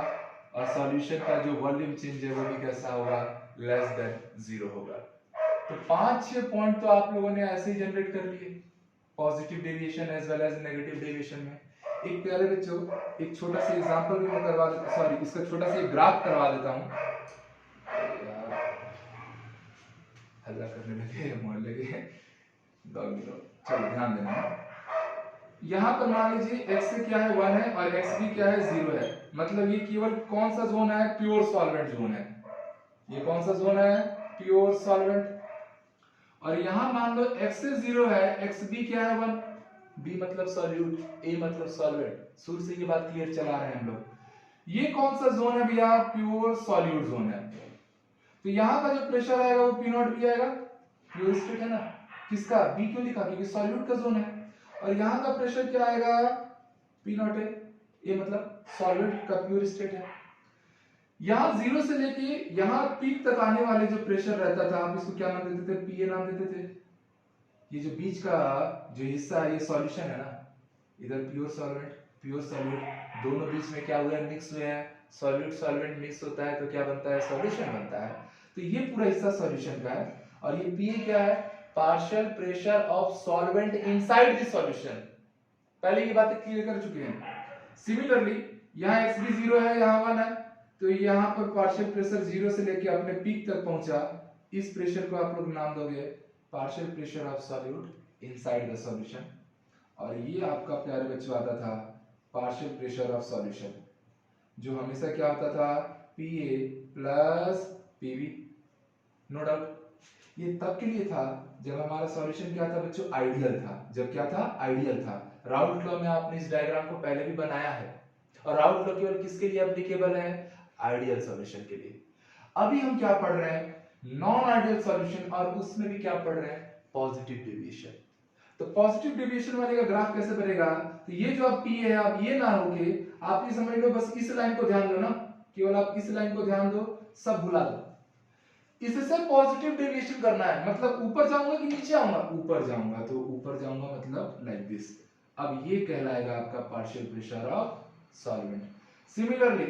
और सॉल्यूशन का जो वॉल्यूम चेंज है वो भी कैसा होगा, लेस देन 0 होगा। तो 5-6 पॉइंट तो आप लोगों ने ऐसे ही जनरेट कर लिए, positive deviation as well as negative deviation में। एक प्यारे बच्चों, एक छोटा सा एग्जांपल भी मैं करवा देता, सॉरी इसका छोटा सा ग्राफ करवा देता हूं। हल्ला करने लगे मोहल्ले के डॉगी लोग, चलो ध्यान देना। यहाँ पर मान लीजिए x से क्या है 1 है और x भी क्या है 0 है, मतलब ये केवल कौन सा जोन है, प्योर सॉल्वेंट जोन है। ये कौन सा जोन है, प्योर सॉल्वेंट। और यहाँ मान लो x से 0 है, x भी क्या है 1, b मतलब सॉल्यूट, a मतलब सॉल्वेंट। शुरू से ये बात क्लियर चला रहे हैं हम लोग। ये कौन सा जोन है भैया, प्योर सॉल्यूट जोन है। तो यहाँ का जो प्रेशर आएगा वो P0 भी आएगा, प्योर स्टेट है ना। किसका, B क्यों लिखा, क्योंकि सॉल्यूट का जोन है। और यहाँ का प्रेशर क्या आएगा, P0 है, ये मतलब सॉल्वेंट का प्योर स्टेट है। यहाँ 0 से लेके यहाँ पीक तक आने वाले जो प्रेशर रहता था, आप इसको क्या नाम देते थे, PA नाम देते थे। ये जो बीच का जो हिस्सा है ये सॉल्यूशन है ना, इधर प्योर सॉल्वेंट प्योर सॉल्यूट, दोनों बीच में क्या हुआ है, मिक्स हुए हैं। सॉल्यूट सॉल्वेंट मिक्स होता है तो क्या बनता है, सॉल्यूशन बनता है। तो ये पूरा हिस्सा सॉल्यूशन का है। और ये PA क्या है, partial pressure of solvent inside the solution. पहले ये बातें क्लियर कर चुके हैं। सिमिलरली यहाँ x भी 0 है, यहाँ 1 है, तो यहाँ पर पार्शियल प्रेशर 0 से लेके अपने पीक तक पहुंचा। इस प्रेशर को आप लोग नाम दोगे partial pressure of solute inside the solution. और ये आपका प्यारे बच्चों आता था पार्शियल प्रेशर ऑफ सॉल्यूशन, जो हमेशा क्या होता था, PA plus PB। No doubt ये तब के लिए था जब हमारा सॉल्यूशन क्या था बच्चों, आइडियल था। जब क्या था, आइडियल था। राउल्ट लॉ में आपने इस डायग्राम को पहले भी बनाया है, और राउल्ट लॉ केवल किसके लिए एप्लीकेबल है, आइडियल सॉल्यूशन के लिए। अभी हम क्या पढ़ रहे हैं, नॉन आइडियल सॉल्यूशन, और उसमें भी क्या पढ़ रहे हैं, पॉजिटिव डेविएशन। तो पॉजिटिव डेविएशन वाले का ग्राफ कैसे बनेगा, तो ये जो आप P है, आप ये ना होके आप ये समझ लो, बस इस लाइन को ध्यान दो ना, केवल आप इस लाइन को ध्यान दो, सब भुला दो। इससे पॉजिटिव डेविएशन करना है, मतलब ऊपर जाऊंगा कि नीचे आऊंगा, ऊपर जाऊंगा, तो ऊपर जाऊंगा मतलब लाइक दिस। अब ये कहलाएगा आपका partial pressure of solvent. Similarly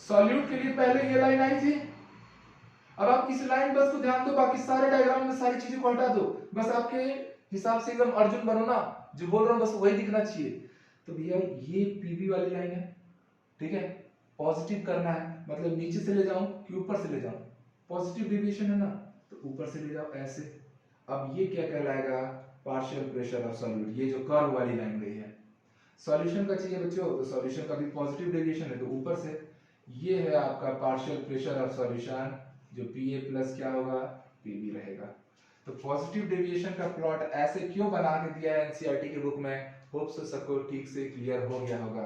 solute के लिए पहले ये लाइन आई थी, अब आप इस लाइन बस को ध्यान दो, बाकी सारे डायग्राम में सारी चीजें को हटा दो, बस आपके हिसाब से एकदम अर्जुन बनो ना, जो बोल रहा हूं बस वही दिखना चाहिए। तो भैया ये PB वाली लाइन है, ठीक है, पॉजिटिव करना है, मतलब नीचे से ले जाऊं कि ऊपर से ले जाऊं, पॉजिटिव डेविएशन है ना, तो ऊपर से ले जाओ ऐसे। अब ये क्या कहलाएगा, पार्शियल प्रेशर ऑफ सॉल्यूट, ये जो कर्व वाली लाइन गई है। सॉल्यूशन का चाहिए बच्चों, तो सॉल्यूशन का भी पॉजिटिव डेविएशन है, तो ऊपर से ये है आपका पार्शियल प्रेशर ऑफ सॉल्यूशन, जो PA प्लस क्या होगा, PB रहेगा। तो पॉजिटिव डेविएशन का प्लॉट ऐसे क्यों बना के दिया है NCERT की बुक में, होप सो सबको ठीक से क्लियर हो गया होगा।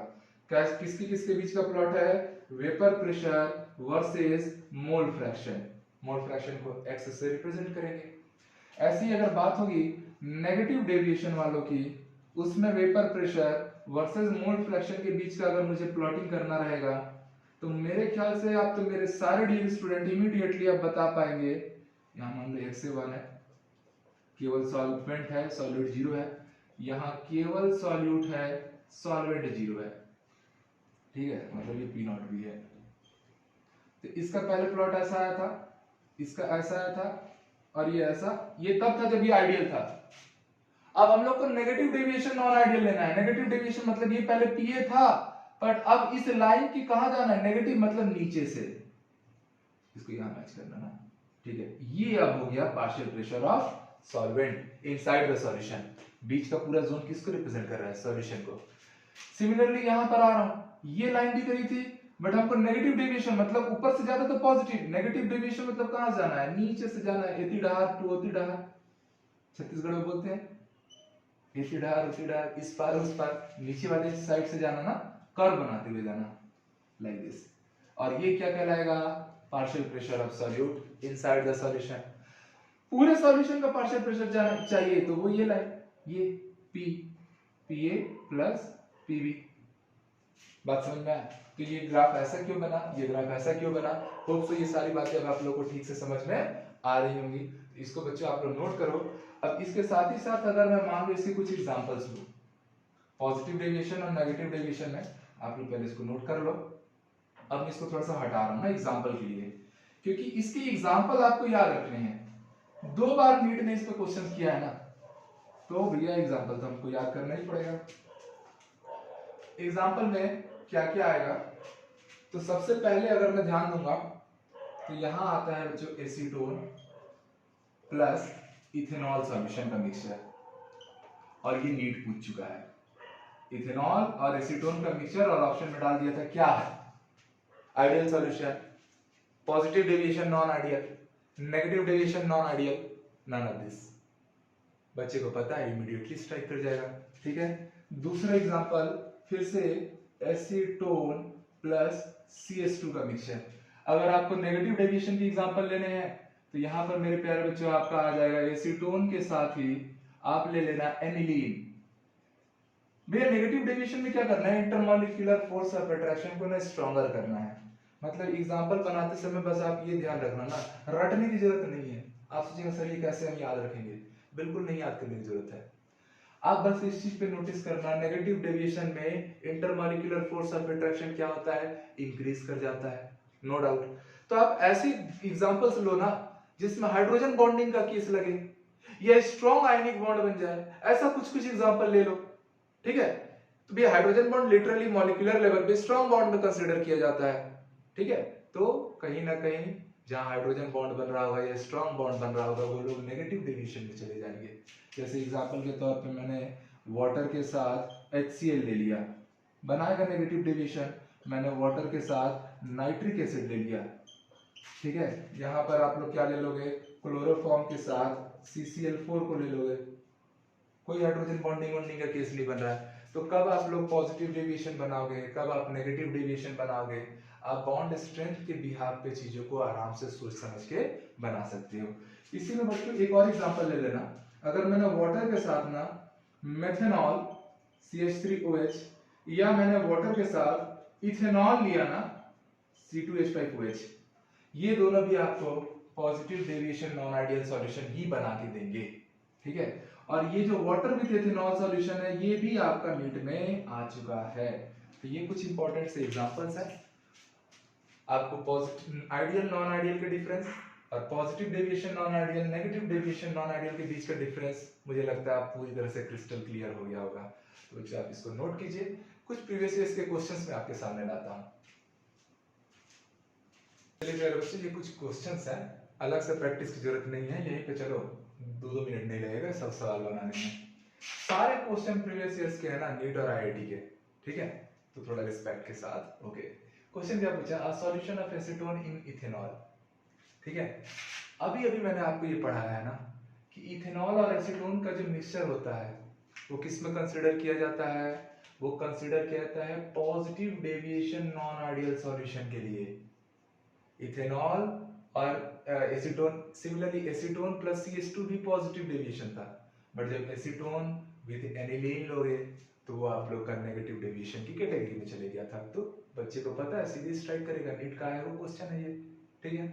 किसके किसके बीच का प्लॉट है, vapour pressure versus mole fraction. Mole fraction को x से रिप्रेजेंट करेंगे। ऐसी अगर बात होगी नेगेटिव डेविएशन वालों की, उसमें vapour pressure versus mole fraction के बीच का अगर मुझे प्लॉटिंग करना रहेगा, तो मेरे ख्याल से आप तो मेरे सारे DL स्टूडेंट इमीडिएटली आप बता पाएंगे। यहाँ मान लो x से 1 है, केवल सॉल्वेंट है, सॉल्यूट 0 है, यहाँ केवल सॉल्यूट है, सॉल्वेंट 0 है, ठीक है, मतलब ये P0 भी है। तो इसका पहले प्लॉट ऐसा आया था, इसका ऐसा आया था, और ये ऐसा, ये तब था जब ये आइडियल था। अब हम लोग को नेगेटिव डेविएशन नॉन आइडियल लेना है। नेगेटिव डेविएशन मतलब ये पहले PA था, बट अब इस लाइन की कहां जाना है, नेगेटिव मतलब नीचे से, इसको यहां मैच करना ना, ठीक है। ये अब हो गया partial pressure of solvent inside the solution. बीच का पूरा जोन किसको रिप्रेजेंट कर रहा है, सॉल्यूशन को। सिमिलरली यहां पर आ रहा हूं, ये लाइन भी करी थी, बट हमको नेगेटिव डेविएशन मतलब ऊपर से ज्यादा तो पॉजिटिव, नेगेटिव डेविएशन मतलब कहां जाना है, नीचे से जाना है, एती डहार टू ओती डहार, छत्तीसगढ़ में बोलते हैं एती डहार उती डहार, इस पार उस पार, नीचे वाले साइड से जाना ना, कर्व बनाते हुए जाना लाइक दिस। और ये क्या कहलाएगा, partial pressure of solute inside the solution. पूरे सॉल्यूशन का पार्शियल प्रेशर जाना चाहिए, तो वो ये लाइन, ये PA प्लस PB, बात समझ में आया? तो ये ग्राफ ऐसा क्यों बना, ये ग्राफ ऐसा क्यों बना। होप सो ये सारी बातें अब आप लोग को ठीक से समझ में आ रही होंगी। इसको बच्चों आप लोग नोट करो। अब इसके साथ ही साथ अगर मैं मान लो इसके कुछ एग्जांपल्स लूं, पॉजिटिव डेविएशन और नेगेटिव डेविएशन में, आप लोग पहले इसको नोट कर लो। अब मैं इसको थोड़ा सा हटा रहा हूं ना एग्जांपल के लिए, क्योंकि इसके एग्जांपल आपको याद रखने हैं। 2 बार नीट ने इस पे क्वेश्चन किया है ना, तो भैया एग्जांपल तो हमको याद करना ही पड़ेगा। एग्जांपल में क्या क्या आएगा, तो सबसे पहले अगर मैं ध्यान दूंगा तो यहां आता है बच्चों एसीटोन प्लस इथेनॉल सॉल्यूशन का मिक्सचर, और ये नीट पूछ चुका है। इथेनॉल और एसीटोन का मिक्सचर, और ऑप्शन में डाल दिया था क्या है, ideal solution, positive deviation non ideal, negative deviation non ideal, none of this. बच्चे को पता है, इमीडिएटली स्ट्राइक कर जाएगा। ठीक है, दूसरा एग्जांपल फिर से एसीटोन प्लस CH2 का मिक्सचर। अगर आपको नेगेटिव डेविएशन की एग्जांपल लेने हैं तो यहां पर मेरे प्यारे बच्चों आपका आ जाएगा एसीटोन के साथ ही आप ले लेना एनिलीन। भैया नेगेटिव डेविएशन में क्या करना है, इंटरमॉलिक्यूलर फोर्स ऑफ अट्रैक्शन को ना स्ट्रॉन्गर करना है। मतलब एग्जांपल बनाते समय बस आप ये ध्यान रखना ना, रटने की जरूरत नहीं है। आप सोचेंगे सर ये कैसे हम याद रखेंगे, बिल्कुल नहीं याद करने की जरूरत है। आप बस इस चीज पे नोटिस करना, नेगेटिव डेविएशन में इंटरमॉलिक्यूलर फोर्स ऑफ अट्रैक्शन क्या होता है, इंक्रीज कर जाता है, नो डाउट। तो आप ऐसे एग्जांपल्स लो ना जिसमें हाइड्रोजन बॉन्डिंग का केस लगे या स्ट्रॉन्ग आयनिक बॉन्ड बन जाए, ऐसा कुछ कुछ एग्जांपल ले लो। ठीक है, तो भी hydrogen bond literally molecular level पे स्ट्रॉन्ग बॉन्ड में कंसीडर किया जाता है। ठीक है, तो कहीं ना कहीं जहां हाइड्रोजन बॉन्ड बन रहा होगा या स्ट्रॉन्ग बॉन्ड बन रहा होगा वो लोग नेगेटिव डेविएशन में चले जाएंगे। जैसे एग्जांपल के तौर पे मैंने वाटर के साथ HCl ले लिया, बनाएगा नेगेटिव डेविएशन। मैंने वाटर के साथ नाइट्रिक एसिड ले लिया। ठीक है, यहाँ पर आप लोग क्या ले लोगे, क्लोरोफॉर्म के साथ CCl4 को ले लोगे, कोई हाइड्रोजन बॉन्डिंग वॉन्डिंग का केस नहीं बन रहा है। तो कब आप लोग पॉजिटिव डेविएशन बनाओगे, कब आप नेगेटिव डेविएशन बनाओगे, आप बॉन्ड स्ट्रेंथ के बिहाफ पे चीजों को आराम से सोच समझ के बना सकते हो। इसी में बच्चों एक और एग्जांपल ले लेना, अगर मैंने वाटर के साथ ना मेथनॉल CH3OH, या मैंने वाटर के साथ इथेनॉल लिया ना C2H5OH, ये दोनों भी आपको positive deviation non ideal solution ही बना के देंगे। ठीक है, और ये जो वाटर विद इथेनॉल सॉल्यूशन है ये भी आपका नीट में आ चुका है। तो ये कुछ इंपॉर्टेंट से एग्जांपल्स हैं। आपको पॉजिटिव आइडियल नॉन आइडियल के डिफरेंस और positive deviation non ideal, negative deviation non ideal के बीच का डिफरेंस मुझे लगता है आप पूरी तरह से क्रिस्टल क्लियर हो गया होगा। तो बच्चों आप इसको नोट कीजिए। कुछ प्रीवियस ईयर्स के क्वेश्चंस मैं आपके सामने लाता हूं। चलिए मेरे बच्चे ये कुछ क्वेश्चंस हैं, अलग से प्रैक्टिस की जरूरत नहीं है, यहीं पे चलो 2-2 मिनट नहीं लगेगा सब सवाल बनाने में। सारे क्वेश्चन प्रीवियस ईयर्स के हैं ना, नीट और IIT के। ठीक है, तो थोड़ा रिस्पेक्ट के साथ। ओके, क्वेश्चन क्या पूछा, a solution of acetone in ethanol. ठीक है, अभी अभी मैंने आपको ये पढ़ाया है ना कि इथेनॉल और एसीटोन का जो मिक्सचर होता है वो किस में कंसीडर किया जाता है, वो कंसीडर किया जाता है positive deviation non ideal solution के लिए। इथेनॉल और acetone, similarly acetone plus CH2 भी पॉजिटिव डेविएशन था, बट जब एसीटोन विद एनिलीन लोगे तो वो आप लोग का नेगेटिव डेविएशन की कैटेगरी में चले गया था। तो बच्चे को पता है, सीधे स्ट्राइक करेगा, नीट का है वो क्वेश्चन है ये। ठीक है,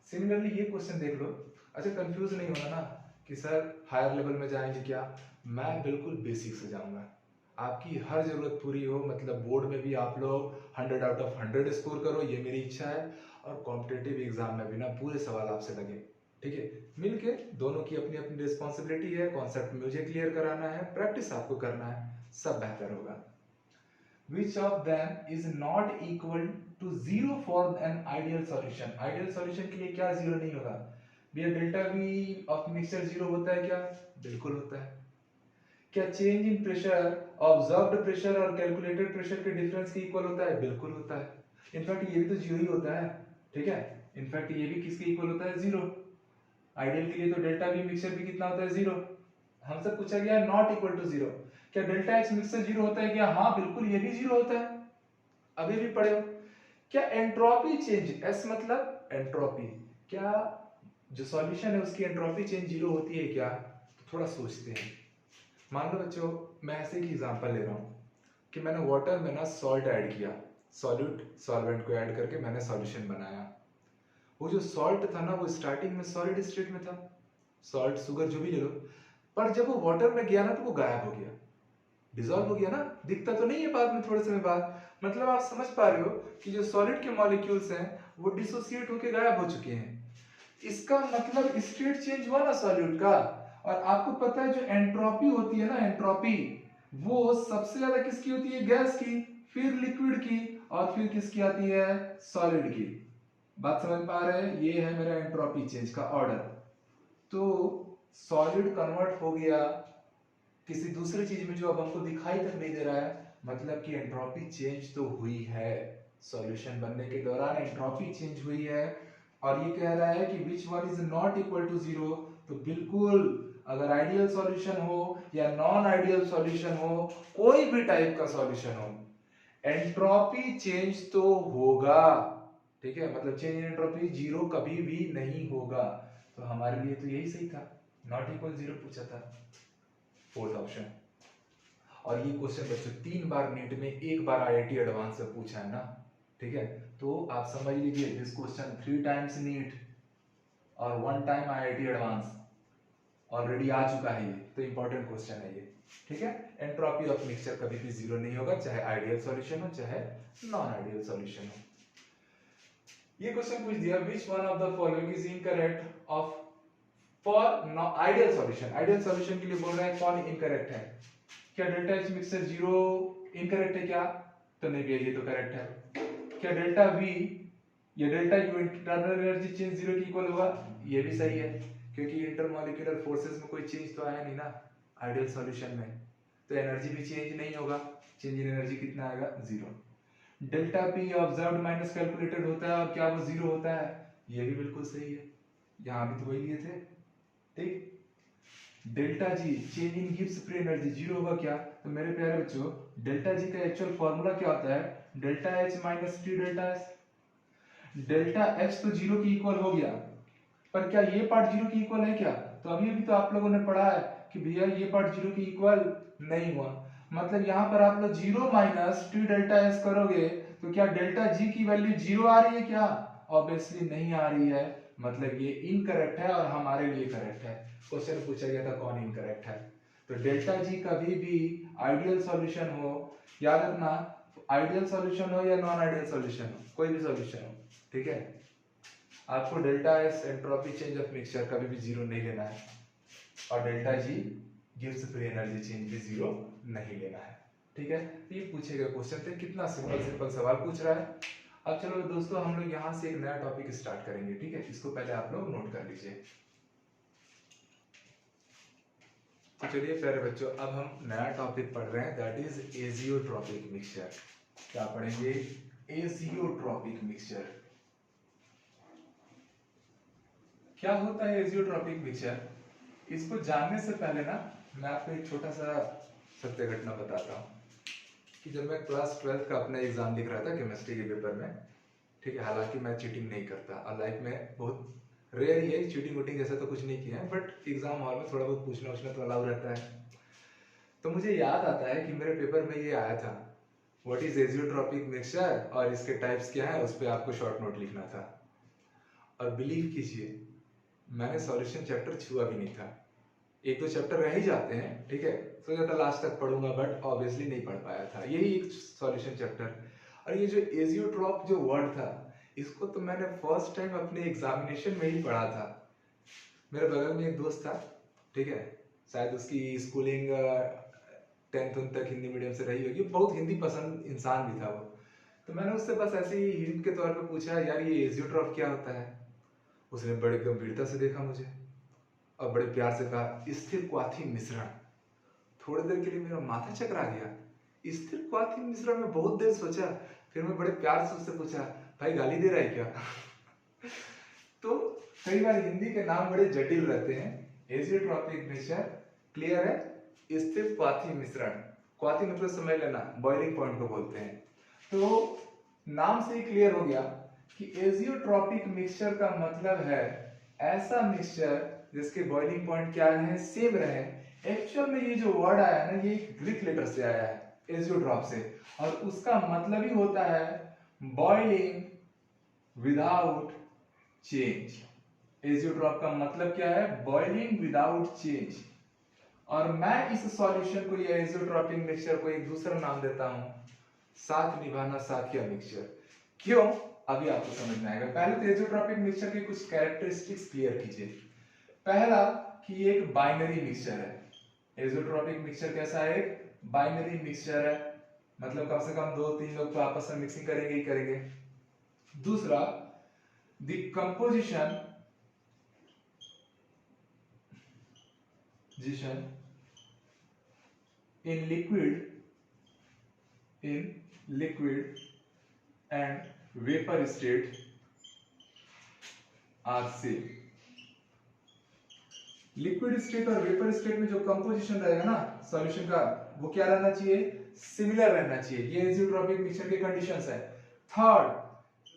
सिमिलरली ये क्वेश्चन देख लो। अच्छा, कंफ्यूज नहीं होना ना कि सर हायर लेवल में जाएंगे क्या, मैं बिल्कुल बेसिक से जाऊंगा, आपकी हर जरूरत पूरी हो, मतलब बोर्ड में भी आप लोग 100 आउट ऑफ 100 स्कोर करो, ये मेरी इच्छा है, और कॉम्पिटेटिव एग्जाम में भी ना पूरे सवाल आपसे लगे। ठीक है, मिलके दोनों की अपनी अपनी रिस्पॉन्सिबिलिटी है, कॉन्सेप्ट मुझे क्लियर कराना है, प्रैक्टिस आपको करना है, सब बेहतर होगा। Which of them is not equal to 0 for an ideal solution? Ideal solution के लिए क्या 0 नहीं होगा भैया, डेल्टा V ऑफ मिक्सचर 0 होता है क्या, बिल्कुल होता है। क्या change in pressure, observed pressure और कैलकुलेटेड प्रेशर के डिफरेंस के इक्वल होता है, बिल्कुल होता है। इनफैक्ट ये भी तो 0 ही होता है। ठीक है, इनफैक्ट ये भी किसके इक्वल होता है, 0। आइडियल के लिए तो डेल्टा V मिक्सचर भी कितना होता है, 0। हमसे पूछा गया नॉट इक्वल टू 0, क्या डेल्टा X मिक्सचर 0 होता है क्या, हाँ बिल्कुल ये भी 0 होता है, अभी भी पढ़े हो। क्या एंट्रोपी चेंज, S मतलब एंट्रोपी, क्या जो सॉल्यूशन है उसकी एंट्रोपी चेंज 0 होती है क्या, तो थोड़ा सोचते हैं। मान लो बच्चों मैं ऐसे ही एग्जांपल ले रहा हूँ, कि मैंने वाटर में ना सॉल्ट ऐड किया, सॉल्यूट सॉल्वेंट को ऐड करके मैंने सॉल्यूशन बनाया। वो जो सॉल्ट था ना वो स्टार्टिंग में सॉलिड स्टेट में था, सॉल्ट शुगर जो भी ले लो, पर जब वो वाटर में गया ना तो वो गायब हो गया, डिसॉल्व हो गया ना, दिखता तो नहीं है बाद में थोड़े समय बाद। मतलब आप समझ पा रहे हो कि जो सॉलिड के मॉलिक्यूल्स हैं वो डिसोसिएट होकर गायब हो चुके हैं। इसका मतलब स्टेट चेंज हुआ ना सॉल्यूट का। और आपको पता है जो एंट्रोपी होती है ना, एंट्रोपी वो सबसे ज्यादा किसकी होती है? गैस की, फिर लिक्विड की, और फिर किसकी आती है? सॉलिड की। बात समझ पा रहे हैं? ये है मेरा एंट्रोपी चेंज का ऑर्डर। तो सॉलिड कन्वर्ट हो गया किसी दूसरी चीज में जो अब हमको दिखाई तक नहीं दे रहा है, मतलब कि एंट्रोपी चेंज तो हुई है, सॉल्यूशन बनने के दौरान एंट्रोपी चेंज हुई है। और ये कह रहा है कि which one is not equal to zero, तो बिल्कुल अगर आइडियल सॉल्यूशन हो या नॉन आइडियल सॉल्यूशन हो, कोई भी टाइप का सॉल्यूशन हो, एंट्रोपी चेंज तो होगा। ठीक है, मतलब चेंज इन एंट्रोपी जीरो कभी भी नहीं होगा। तो हमारे लिए तो यही सही था, नॉट इक्वल जीरो पूछा था, फोर्थ ऑप्शन। और ये क्वेश्चन बच्चों 3 बार नीट में, 1 बार आईआईटी एडवांस से पूछा है ना। ठीक है, तो आप समझ लीजिए दिस क्वेश्चन 3 टाइम्स नीट और 1 टाइम आईआईटी एडवांस ऑलरेडी आ चुका है ये, तो इंपॉर्टेंट क्वेश्चन है ये। ठीक है, एंट्रोपी ऑफ मिक्सचर कभी भी जीरो नहीं होगा, चाहे आइडियल सॉल्यूशन हो चाहे नॉन आइडियल सॉल्यूशन हो। ये क्वेश्चन पूछ दिया which one of the following is incorrect of for ideal solution. Ideal solution के लिए बोल रहा है कौन इनकरेक्ट है? क्या delta H mixer zero incorrect है क्या? तो नहीं भैया, ये तो करेक्ट है। क्या डेल्टा वी या delta U internal energy change zero की इक्वल होगा? ये भी सही है, क्योंकि इंटरमॉलिक्यूलर फोर्सेस में कोई चेंज तो आया नहीं ना आइडियल सॉल्यूशन में, तो एनर्जी भी चेंज नहीं होगा। चेंज इन एनर्जी कितना आएगा? Zero. Delta P observed minus calculated होता है और क्या वो जीरो होता है? ये भी बिल्कुल सही है, यहां भी तो वही लिए थे। ठीक, delta G change in Gibbs free energy zero होगा क्या? तो मेरे प्यारे बच्चों डेल्टा जी का एक्चुअल फॉर्मूला क्या होता है? Delta H minus T delta S. Delta H तो जीरो की इक्वल हो गया, पर क्या ये पार्ट जीरो की इक्वल है क्या? तो अभी अभी तो आप लोगों ने पढ़ा है कि भैया ये पार्ट जीरो की इक्वल नहीं हुआ। मतलब यहाँ पर आप लोग zero minus T delta S करोगे तो क्या डेल्टा जी की वैल्यू जीरो आ रही है क्या? ऑब्वियसली नहीं आ रही है, मतलब ये इनकरेक्ट है और हमारे लिए करेक्ट है। क्वेश्चन पूछा गया था कौन इनकरेक्ट है, तो डेल्टा जी कभी भी आइडियल सॉल्यूशन हो, याद रखना आइडियल सॉल्यूशन हो या नॉन आइडियल सॉल्यूशन हो, कोई भी सॉल्यूशन हो, ठीक है, आपको delta S entropy change of mixture कभी भी जीरो नहीं लेना है, और delta G gives free energy change भी जीरो नहीं लेना है। ठीक है, तो ये पूछे गए क्वेश्चन थे, कितना सिंपल सिंपल सवाल पूछ रहा है। अब चलो दोस्तों हम लोग यहाँ से एक नया टॉपिक स्टार्ट करेंगे। ठीक है, इसको पहले आप लोग नोट कर लीजिए। तो चलिए प्यारे बच्चों अब हम नया टॉपिक पढ़ रहे हैं, दैट इज एजियोट्रॉपिक मिक्सचर। क्या पढ़ेंगे? Azeotropic mixture. क्या होता है एजियोट्रॉपिक मिक्सचर? इसको जानने से पहले ना मैं आपको एक छोटा सा सत्य घटना बताता हूँ कि जब मैं क्लास 12 का अपना एग्जाम लिख रहा था केमिस्ट्री के पेपर में, ठीक है, हालांकि मैं चीटिंग नहीं करता और लाइफ में बहुत रेयर ही है, चीटिंग वोटिंग जैसा तो कुछ नहीं किया है, बट एग्जाम हॉल में थोड़ा बहुत पूछना उछना तो अलाउ रहता है। तो मुझे याद आता है कि मेरे पेपर में ये आया था व्हाट इज एजियोट्रॉपिक मिक्सचर और इसके टाइप्स क्या है, उस पर आपको शॉर्ट नोट लिखना था। और बिलीव कीजिए मैंने सॉल्यूशन चैप्टर छुआ भी नहीं था, एक दो चैप्टर रह ही जाते हैं, ठीक है, सोचा था लास्ट तक पढ़ूंगा बट ऑब्वियसली नहीं पढ़ पाया था, यही एक सॉल्यूशन चैप्टर। और ये जो एजियोट्रॉप जो वर्ड था इसको तो मैंने फर्स्ट टाइम अपने एग्जामिनेशन में ही पढ़ा था। मेरे बगल में एक दोस्त था, ठीक है, शायद उसकी स्कूलिंग 10th तक हिंदी मीडियम से रही होगी, बहुत हिंदी पसंद इंसान भी था वो। तो मैंने उससे बस ऐसे ही हिंट के तौर पे पूछा यार ये एजियोट्रॉप क्या होता है। उसने बड़े गंभीरता से देखा मुझे और बड़े प्यार से कहा स्थिर क्वाथी मिश्रण। थोड़ी देर के लिए मेरा माथा चकरा गया, स्थिर क्वाथी मिश्रण में बहुत देर सोचा, फिर मैं बड़े प्यार से उससे पूछा भाई गाली दे रहा है क्या? तो कई बार हिंदी के नाम बड़े जटिल रहते हैं। एजियोट्रॉपिक मिक्सचर क्लियर है, स्थिर क्वाथी मिश्रण, क्वाथी मतलब समझ लेना बॉइलिंग पॉइंट को बोलते हैं। तो नाम से ही क्लियर हो गया कि एजियोट्रॉपिक मिक्सचर का मतलब है ऐसा मिक्सचर जिसके बॉइलिंग पॉइंट क्या रहे, सेम रहे। एक्चुअल में ये जो वर्ड आया है ना ये ग्रीक लेटर से आया है, एजियोट्रॉप से, और उसका मतलब ही होता है बॉइलिंग विदाउट चेंज। एजियोट्रॉप का मतलब क्या है? Boiling without change. और मैं इस सॉल्यूशन को या एजियोट्रॉपिक मिक्सचर को एक दूसरा नाम देता हूं, साथ निभाना साथिया मिक्सचर। क्यों? अभी आपको समझ में आएगा। पहले तो एजियोट्रॉपिक मिक्सचर के कुछ कैरेक्टरिस्टिक्स क्लियर कीजिए। पहला कि एक बाइनरी मिक्सचर है। एजियोट्रॉपिक मिक्सचर कैसा है? एक बाइनरी मिक्सचर है, मतलब कम से कम 2-3 लोग तो आपस में मिक्सिंग करेंगे ही करेंगे। दूसरा, the composition in liquid and vapor state are same। Liquid state और वेपर स्टेट में जो कंपोजिशन रहेगा ना सॉल्यूशन का, वो क्या रहना चाहिए? सिमिलर रहना चाहिए। ये एजियोट्रॉपिक मिक्सचर के कंडीशंस है। Third,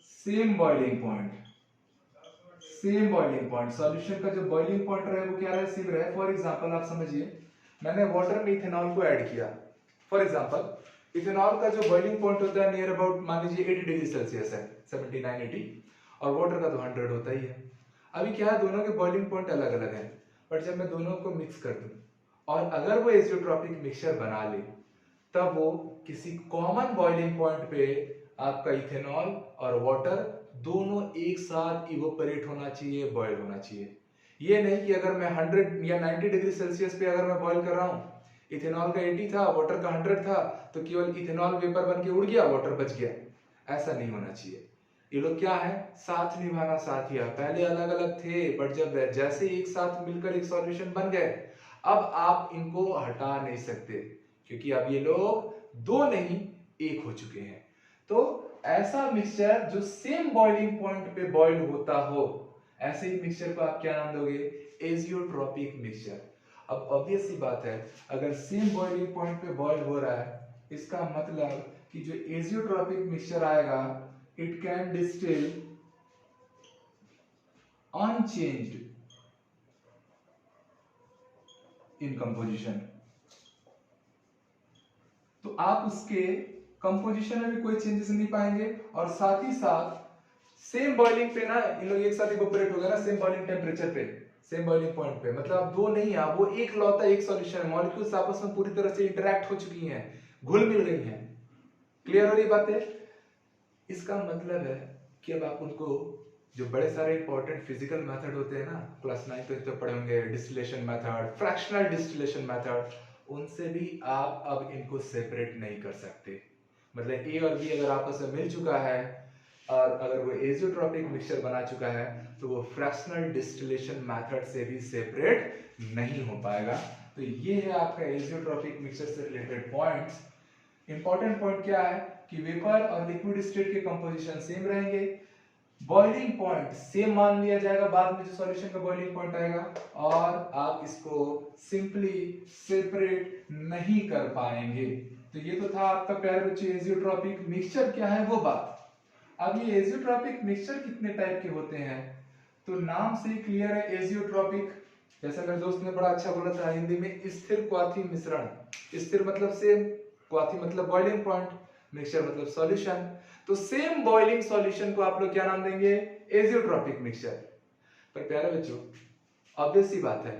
same boiling point. Same boiling point, solution का जो बॉइलिंग पॉइंट रहे वो क्या रहे? सेम रहे। फॉर एग्जांपल आप समझिए, मैंने वाटर में इथेनॉल को ऐड किया। फॉर एग्जांपल इथेनॉल का जो बॉइलिंग पॉइंट होता है नियर अबाउट मान लीजिए 80 डिग्री सेल्सियस है, 79-80, और वाटर का तो 100 होता ही है। अभी क्या है, दोनों के बॉइलिंग पॉइंट अलग अलग है, बट जब मैं दोनों को मिक्स कर दूं और अगर वो एजियोट्रॉपिक मिक्सचर बना ले, तब वो किसी कॉमन बॉइलिंग पॉइंट पे आपका इथेनॉल और वाटर दोनों एक साथ इवोपरेट होना चाहिए, बॉयल होना चाहिए। ये नहीं कि अगर मैं 100 या 90 डिग्री सेल्सियस पे अगर मैं बॉयल कर रहा हूँ, इथेनॉल का 80 था, वाटर का 100 था, तो केवल इथेनॉल वेपर बन के उड़ गया, वाटर बच गया। ऐसा नहीं होना चाहिए। ये लोग क्या है? साथ निभाना साथिया। पहले अलग अलग थे, बट जब जैसे एक साथ मिलकर एक सॉल्यूशन बन गए, अब आप इनको हटा नहीं सकते, क्योंकि अब ये लोग दो नहीं एक हो चुके हैं। तो ऐसा मिक्सचर जो सेम बॉइलिंग पॉइंट पे बॉइल होता हो, ऐसे ही मिक्सचर को आप क्या नाम दोगे? Azeotropic mixture. अब ऑब्वियस सी बात है, अगर सेम बॉइलिंग पॉइंट पे बॉइल हो रहा है, इसका मतलब कि जो एजियोट्रॉपिक मिक्सचर आएगा, it can distill unchanged in composition। तो आप उसके कंपोजिशन में भी कोई चेंजेस नहीं पाएंगे, और साथ ही साथ सेम बॉइलिंग पे ना इन लोग एक साथ इवोपरेट हो गए ना, सेम बॉइलिंग टेम्परेचर पे, सेम बॉइलिंग पॉइंट पे, मतलब आप दो नहीं, आप वो एक लौता एक सॉल्यूशन है। मॉलिक्यूल्स आपस में पूरी तरह से इंटरेक्ट हो चुकी हैं, घुल मिल गई हैं। क्लियर हो रही बातें? इसका मतलब है कि अब आप उनको जो बड़े सारे इंपॉर्टेंट फिजिकल मेथड होते हैं ना, क्लास 9 तो पढ़े होंगे, distillation method, fractional distillation method, उनसे भी आप अब इनको सेपरेट नहीं कर सकते। मतलब ए और बी अगर आपस में मिल चुका है और अगर वो एजियोट्रॉपिक मिक्सचर बना चुका है, तो वो फ्रैक्शनल डिस्टिलेशन मेथड से भी सेपरेट नहीं हो पाएगा। तो ये है आपका एजियोट्रॉपिक मिक्सचर से रिलेटेड पॉइंट्स। इंपॉर्टेंट पॉइंट क्या है कि वेपर और लिक्विड स्टेट के कंपोजिशन सेम रहेंगे, बॉइलिंग पॉइंट सेम मान लिया जाएगा बाद में जो सॉल्यूशन का बॉइलिंग पॉइंट आएगा, और आप इसको सिंपली सेपरेट नहीं कर पाएंगे। तो ये तो था आपका प्यारे बच्चे एजियोट्रॉपिक मिक्सचर क्या है वो बात। अब ये एजियोट्रॉपिक मिक्सचर कितने टाइप के होते हैं, तो नाम से ही क्लियर है। एजियोट्रॉपिक, जैसा मेरे दोस्त ने बड़ा अच्छा बोला था हिंदी में, स्थिर क्वाथी मिश्रण। स्थिर मतलब सेम, क्वाथी मतलब बॉइलिंग पॉइंट, मिक्सचर मतलब सॉल्यूशन। तो सेम बॉइलिंग सॉल्यूशन को आप लोग क्या नाम देंगे? Azeotropic mixture. पर प्यारे बच्चों, ऑब्वियस सी बात है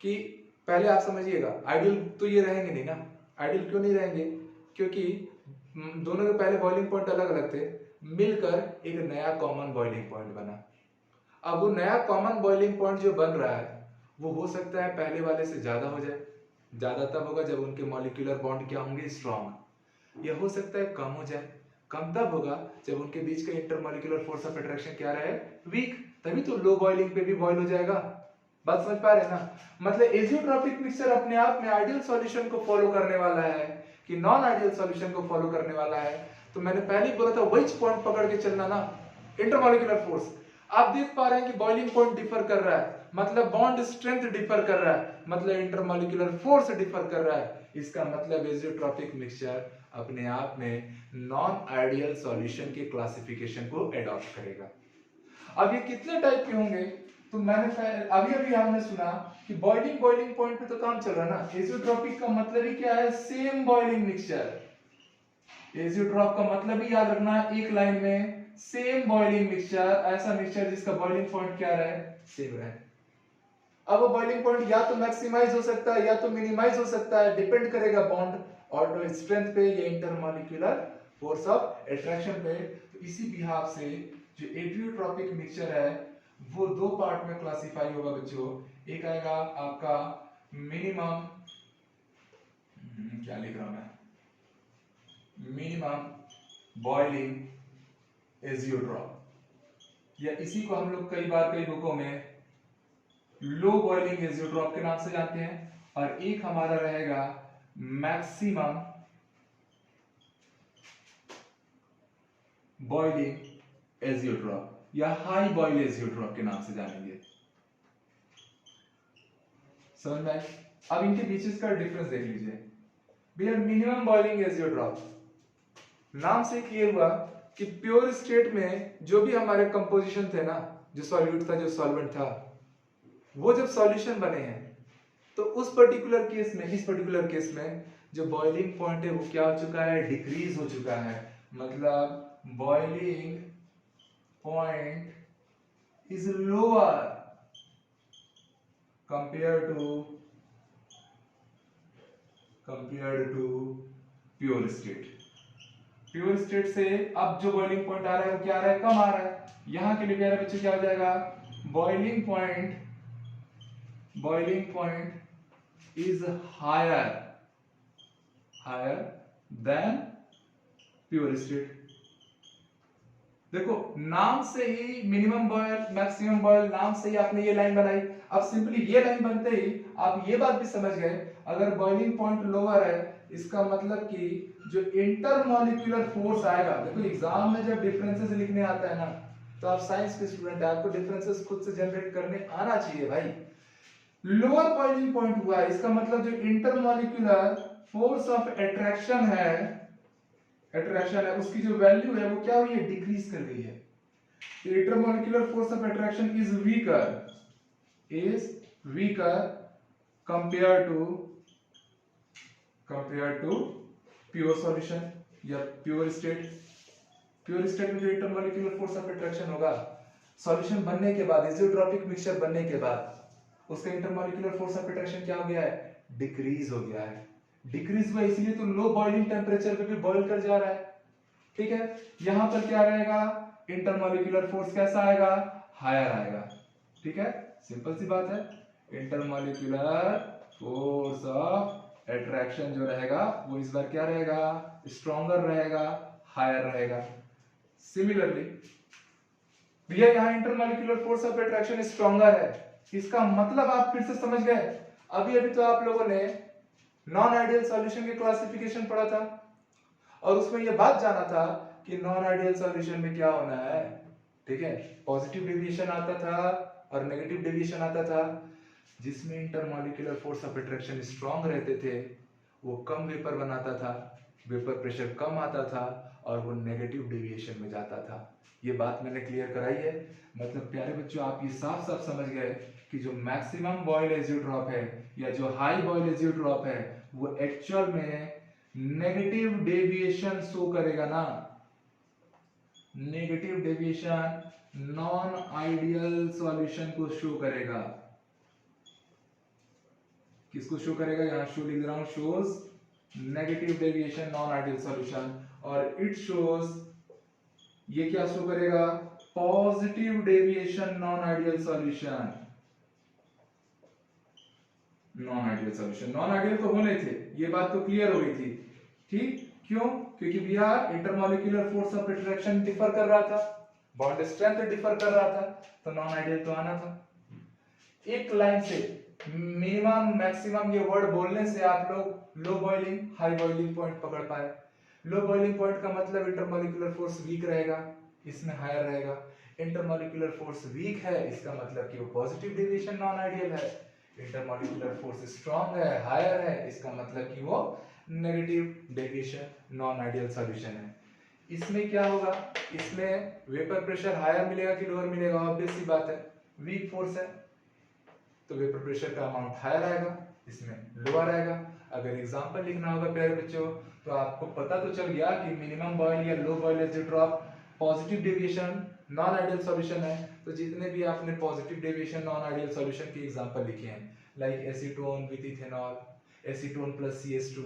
कि पहले आप समझिएगा, आइडियल तो ये रहेंगे नहीं ना। आइडियल क्यों नहीं रहेंगे? क्योंकि दोनों के पहले बॉइलिंग पॉइंट अलग अलग थे, मिलकर एक नया कॉमन बॉइलिंग पॉइंट बना। अब वो नया कॉमन बॉइलिंग पॉइंट जो बन रहा है, वो हो सकता है पहले वाले से ज्यादा हो जाए। ज्यादा तब होगा जब उनके मॉलिक्यूलर बॉन्ड क्या होंगे? स्ट्रॉन्ग। यह हो सकता है कम हो जाए। कम तब होगा जब उनके बीच का इंटरमॉलिक्यूलर फोर्स ऑफ अट्रैक्शन क्या रहे? वीक। तभी तो लो बॉइलिंग पे भी बॉयल हो जाएगा। बात समझ पा रहे हैं ना? मतलब एजियोट्रॉपिक मिक्सचर अपने आप में आइडियल सॉल्यूशन को फॉलो करने वाला है कि नॉन आइडियल सॉल्यूशन को फॉलो करने वाला है। तो मैंने पहले बोला था विच पॉइंट पकड़ के चलना ना, इंटरमॉलिक्यूलर फोर्स। आप देख पा रहे हैं कि बॉइलिंग पॉइंट डिफर कर रहा है, मतलब बॉन्ड स्ट्रेंथ डिफर कर रहा है, मतलब इंटरमॉलिक्यूलर फोर्स डिफर कर रहा है। इसका मतलब एजियोट्रॉपिक मिक्सचर अपने आप में नॉन आइडियल सॉल्यूशन के क्लासिफिकेशन को एडॉप्ट करेगा। अब ये कितने टाइप के होंगे? तो मैंने अभी अभी हमने सुना कि बॉइलिंग पॉइंट पे तो काम चल रहा है ना। एजियोट्रॉपिक का मतलब ही क्या है, सेम बॉइलिंग मिक्सचर। एजियोट्रॉप का मतलब ही याद रखना है एक लाइन में, सेम बॉइलिंग मिक्सचर, ऐसा मिक्सचर जिसका बॉइलिंग पॉइंट क्या रहे, सेम रहे। अब वो बॉइलिंग पॉइंट या तो मैक्सिमाइज हो सकता है या तो मिनिमाइज हो सकता है, डिपेंड करेगा बॉन्ड और स्ट्रेंथ पे या इंटरमॉलिक्यूलर फोर्स ऑफ अट्रैक्शन पे। तो इसी बिहाफ से जो एजियोट्रॉपिक मिक्सचर है वो दो पार्ट में क्लासिफाई होगा बच्चों। एक आएगा आपका मिनिमम, क्या लिख रहा हूं मैं, मिनिमम बॉइलिंग एजियोट्रॉप, या इसी को हम लोग कई बार कई बुकों में लो बॉइलिंग एजियोट्रॉप के नाम से जानते हैं। और एक हमारा रहेगा मैक्सिमम बॉइलिंग एजियोट्रॉप या हाई बॉइल एजियोट्रॉप के नाम से जानेंगे। समझ में? अब इनके बीच का डिफरेंस देख लीजिए भैया। मिनिमम बॉइलिंग एजियोट्रॉप नाम से क्लियर हुआ कि प्योर स्टेट में जो भी हमारे कंपोजिशन थे ना, जो सॉल्यूट था जो सॉल्वेंट था, वो जब सॉल्यूशन बने हैं तो उस पर्टिकुलर केस में, इस पर्टिकुलर केस में जो बॉइलिंग पॉइंट है वो क्या हो चुका है, डिक्रीज हो चुका है। मतलब boiling point is lower compared to pure state. Pure state से अब जो बॉइलिंग पॉइंट आ रहा है वो क्या आ रहा है, कम आ रहा है। यहां के लिए प्यारे बच्चे क्या हो जाएगा, boiling point is higher than pure state. देखो नाम से ही मिनिमम बॉयल मैक्सिमम बॉयल, नाम से ही आपने ये लाइन बनाई। अब सिंपली ये लाइन बनते ही आप ये बात भी समझ गए, अगर बॉइलिंग पॉइंट लोअर है इसका मतलब कि जो इंटरमॉलिक्यूलर फोर्स आएगा, देखो एग्जाम में जब डिफरेंसेस लिखने आता है ना, तो आप साइंस के स्टूडेंट है, आपको डिफरेंसेस खुद से जनरेट करने आना चाहिए भाई। लोअर बॉइलिंग पॉइंट हुआ है इसका मतलब जो इंटरमॉलिक्यूलर फोर्स ऑफ अट्रैक्शन है उसकी जो वैल्यू है वो क्या हुई है, डिक्रीज कर गई है। Intermolecular force of attraction is weaker compare to pure solution या प्योर स्टेट। प्योर स्टेट में जो इंटरमॉलिक्यूलर फोर्स ऑफ अट्रैक्शन होगा सॉल्यूशन बनने के बाद, एजियोट्रॉपिक मिक्सचर बनने के बाद, उसका इंटरमॉलिक्यूलर फोर्स ऑफ अट्रैक्शन क्या हो गया है, डिक्रीज हो गया है। डिक्रीज हुआ इसलिए तो लो बॉइलिंग टेम्परेचर पे भी बॉइल कर जा रहा है। ठीक है, यहां पर क्या रहेगा, इंटरमॉलिक्यूलर फोर्स कैसा आएगा, हायर आएगा। ठीक है, सिंपल सी बात है। इंटरमॉलिक्यूलर फोर्स ऑफ अट्रैक्शन जो रहेगा वो इस बार क्या रहेगा, स्ट्रॉन्गर रहेगा, हायर रहेगा। सिमिलरली भैया यहाँ intermolecular force of attraction stronger है, इसका मतलब आप फिर से समझ गए। अभी अभी तो आप लोगों ने नॉन आइडियल सॉल्यूशन के क्लासिफिकेशन पढ़ा था और उसमें यह बात जाना था कि नॉन आइडियल सॉल्यूशन में क्या होना है। ठीक है, पॉजिटिव डेविएशन आता था और नेगेटिव डेविएशन आता था। जिसमें intermolecular force of attraction strong रहते थे वो कम वेपर बनाता था, वेपर प्रेशर कम आता था और वो नेगेटिव डेविएशन में जाता था। ये बात मैंने क्लियर कराई है। मतलब प्यारे बच्चों आप ये साफ साफ समझ गए कि जो मैक्सिमम बॉयल एजियोट्रॉप है या जो हाई बॉयल एजियोट्रॉप है वो एक्चुअल में नेगेटिव डेविएशन शो करेगा ना, negative deviation non ideal solution को शो करेगा। किसको शो करेगा, यहां शो लिख रहा हूं, shows negative deviation non ideal solution, और इट शोज, ये क्या शो करेगा, positive deviation non ideal solution. Non ideal solution, non ideal तो होने थे, ये बात तो क्लियर हो गई थी। ठीक, क्यों, क्योंकि भैया intermolecular force of attraction differ कर रहा था, बॉन्ड स्ट्रेंथ डिफर कर रहा था, तो नॉन आइडियल तो आना था। एक लाइन से मिनिमम मैक्सिमम ये वर्ड बोलने से आप लोग low boiling high boiling point पकड़ पाए। लो बॉइलिंग पॉइंट का मतलब इंटरमॉलिक्यूलर फोर्स वीक रहेगा, इसमें हायर रहेगा। इंटरमॉलिक्यूलर फोर्स वीक है इसका मतलब कि वो पॉजिटिव डेविएशन नॉन आइडियल है। इंटरमॉलिक्यूलर फोर्स स्ट्रांग है, हायर है, इसका मतलब कि वो negative deviation non ideal solution है। इसमें क्या होगा, इसमें वेपर प्रेशर हायर मिलेगा कि लोअर मिलेगा, ऑब्वियस सी बात है, वीक फोर्स है। तो वेपर प्रेशर का अमाउंट हायर आएगा, इसमें लोअर आएगा। अगर एग्जांपल लिखना होगा प्यारे बच्चों तो आपको पता तो चल गया कि मिनिमम बॉयल या low boil azeotrope positive deviation non ideal solution है। तो जितने भी आपने positive deviation non ideal solution के एग्जांपल लिखे हैं like acetone with ethanol, acetone plus CH2,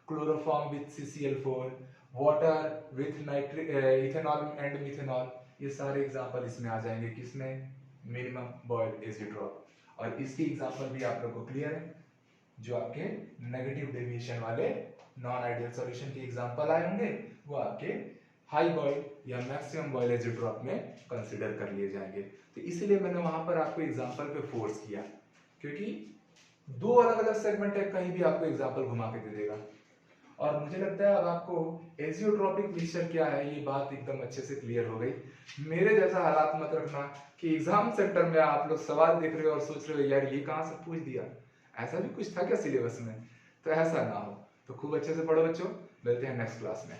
chloroform with CCl4, water with nitric ethanol and methanol, ये सारे एग्जांपल इसमें आ जाएंगे किसमें, मिनिमम बॉयल एजिड्रॉप। और इसकी एग्जांपल भी आप लोग को क्लियर है, जो आपके नेगेटिव डेविएशन वाले नॉन आइडियल सॉल्यूशन के एग्जांपल आए होंगे वो आपके हाई बॉयल या मैक्सिमम बॉयल एजिड्रॉप में कंसीडर कर लिए जाएंगे। तो इसलिए मैंने वहां पर आपको एग्जांपल पे फोर्स किया, क्योंकि दो अलग अलग सेगमेंट है, कहीं भी आपको एग्जांपल घुमा के दे देगा। और मुझे लगता है अब आपको एजियोट्रोपिक मिक्सचर क्या है ये बात एकदम अच्छे से क्लियर हो गई। मेरे जैसा हालात मत रखना कि एग्जाम सेंटर में आप लोग सवाल देख रहे हो और सोच रहे हो यार ये कहाँ से पूछ दिया, ऐसा भी कुछ था क्या सिलेबस में, तो ऐसा ना हो। तो खूब अच्छे से पढ़ो बच्चों, मिलते हैं नेक्स्ट क्लास में।